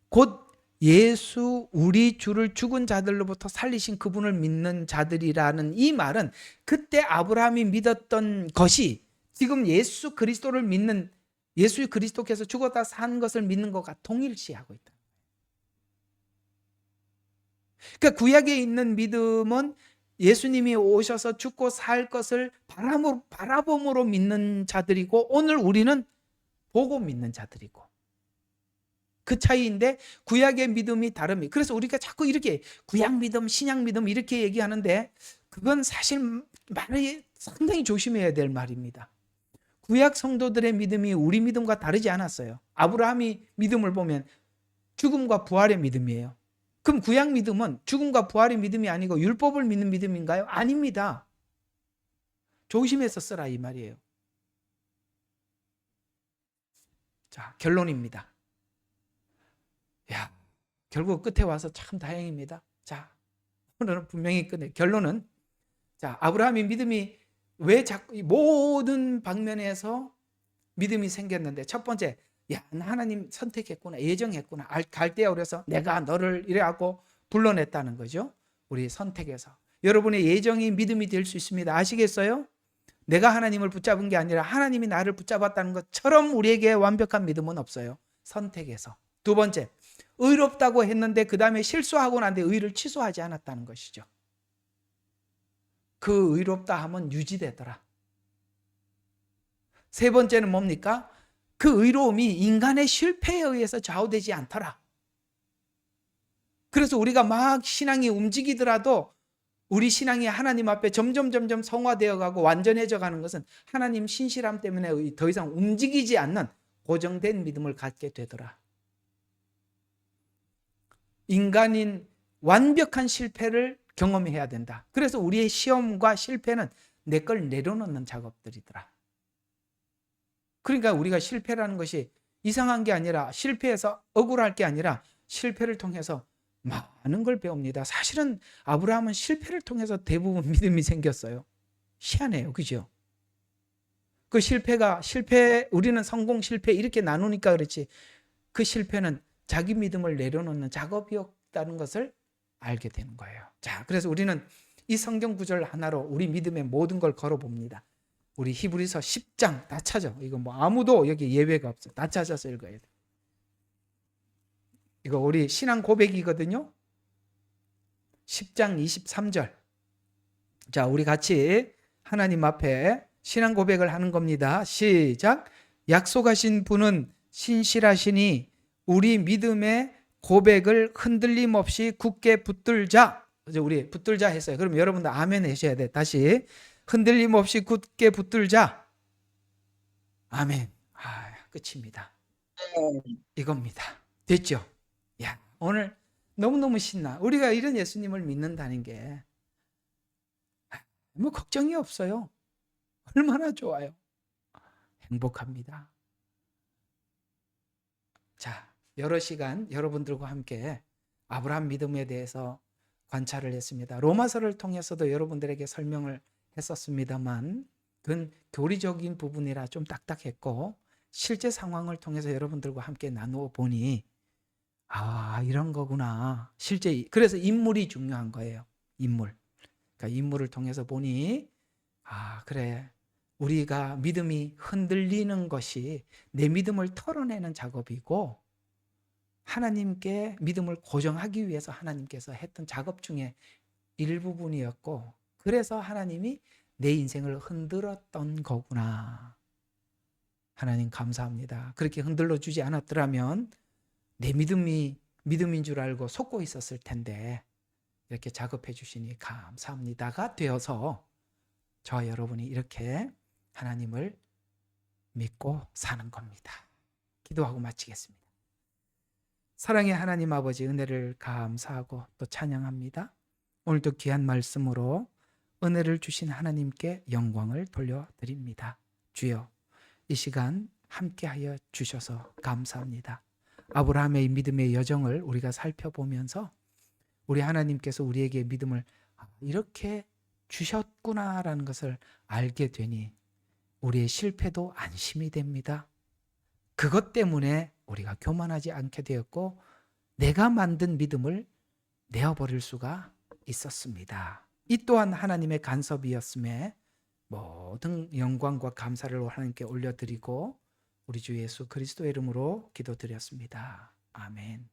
곧 예수, 우리 주를 죽은 자들로부터 살리신 그분을 믿는 자들이라는 이 말은 그때 아브라함이 믿었던 것이 지금 예수 그리스도를 믿는, 예수 그리스도께서 죽었다 산 것을 믿는 것과 동일시하고 있다. 그러니까 구약에 있는 믿음은 예수님이 오셔서 죽고 살 것을 바라봄으로 믿는 자들이고, 오늘 우리는 보고 믿는 자들이고, 그 차이인데 구약의 믿음이 다릅니다. 그래서 우리가 자꾸 이렇게 구약 믿음, 신약 믿음 이렇게 얘기하는데 그건 사실 말이 상당히 조심해야 될 말입니다. 구약 성도들의 믿음이 우리 믿음과 다르지 않았어요. 아브라함이 믿음을 보면 죽음과 부활의 믿음이에요. 그럼 구약 믿음은 죽음과 부활의 믿음이 아니고 율법을 믿는 믿음인가요? 아닙니다. 조심해서 쓰라 이 말이에요. 자, 결론입니다. 결국 끝에 와서 참 다행입니다. 자, 오늘은 분명히 끝내. 결론은, 자, 아브라함의 믿음이 왜 자꾸 이 모든 방면에서 믿음이 생겼는데, 첫 번째, 야, 하나님 선택했구나, 예정했구나, 갈대아 그래서 내가 너를 이래갖고 불러냈다는 거죠. 우리 선택에서 여러분의 예정이 믿음이 될 수 있습니다. 아시겠어요? 내가 하나님을 붙잡은 게 아니라 하나님이 나를 붙잡았다는 것처럼 우리에게 완벽한 믿음은 없어요. 선택에서. 두 번째, 의롭다고 했는데 그 다음에 실수하고 난데 의를 취소하지 않았다는 것이죠. 그 의롭다 함은 유지되더라. 세 번째는 뭡니까? 그 의로움이 인간의 실패에 의해서 좌우되지 않더라. 그래서 우리가 막 신앙이 움직이더라도 우리 신앙이 하나님 앞에 점점 성화되어 가고 완전해져 가는 것은 하나님 신실함 때문에 더 이상 움직이지 않는 고정된 믿음을 갖게 되더라. 인간인 완벽한 실패를 경험해야 된다. 그래서 우리의 시험과 실패는 내 걸 내려놓는 작업들이더라. 그러니까 우리가 실패라는 것이 이상한 게 아니라, 실패해서 억울할 게 아니라 실패를 통해서 많은 걸 배웁니다. 사실은 아브라함은 실패를 통해서 대부분 믿음이 생겼어요. 희한해요. 그죠? 그 우리는 성공, 실패 이렇게 나누니까 그렇지, 그 실패는 자기 믿음을 내려놓는 작업이었다는 것을 알게 되는 거예요. 자, 그래서 우리는 이 성경 구절 하나로 우리 믿음의 모든 걸 걸어봅니다. 우리 히브리서 10장 다 찾아. 이거 뭐 아무도 여기 예외가 없어. 다 찾아서 읽어야 돼. 이거 우리 신앙 고백이거든요. 10장 23절. 자, 우리 같이 하나님 앞에 신앙 고백을 하는 겁니다. 시작. 약속하신 분은 신실하시니 우리 믿음의 고백을 흔들림 없이 굳게 붙들자. 우리 붙들자 했어요. 그럼 여러분들 아멘 하셔야 돼. 다시. 흔들림 없이 굳게 붙들자. 아멘. 끝입니다. 이겁니다. 됐죠? 야, 오늘 너무너무 신나. 우리가 이런 예수님을 믿는다는 게 뭐 걱정이 없어요. 얼마나 좋아요. 행복합니다. 자, 여러 시간 여러분들과 함께 아브라함 믿음에 대해서 관찰을 했습니다. 로마서를 통해서도 여러분들에게 설명을 했었습니다만 그건 교리적인 부분이라 좀 딱딱했고, 실제 상황을 통해서 여러분들과 함께 나누어 보니 이런 거구나. 실제 그래서 인물이 중요한 거예요. 인물. 그러니까 인물을 통해서 보니 그래. 우리가 믿음이 흔들리는 것이 내 믿음을 털어내는 작업이고, 하나님께 믿음을 고정하기 위해서 하나님께서 했던 작업 중에 일부분이었고, 그래서 하나님이 내 인생을 흔들었던 거구나. 하나님 감사합니다. 그렇게 흔들어 주지 않았더라면 내 믿음인 줄 알고 속고 있었을 텐데, 이렇게 작업해 주시니 감사합니다가 되어서 저와 여러분이 이렇게 하나님을 믿고 사는 겁니다. 기도하고 마치겠습니다. 사랑의 하나님 아버지, 은혜를 감사하고 또 찬양합니다. 오늘도 귀한 말씀으로 은혜를 주신 하나님께 영광을 돌려드립니다. 주여, 이 시간 함께하여 주셔서 감사합니다. 아브라함의 믿음의 여정을 우리가 살펴보면서 우리 하나님께서 우리에게 믿음을 이렇게 주셨구나라는 것을 알게 되니 우리의 실패도 안심이 됩니다. 그것 때문에 우리가 교만하지 않게 되었고 내가 만든 믿음을 내어버릴 수가 있었습니다. 이 또한 하나님의 간섭이었음에 모든 영광과 감사를 하나님께 올려드리고 우리 주 예수 그리스도의 이름으로 기도드렸습니다. 아멘.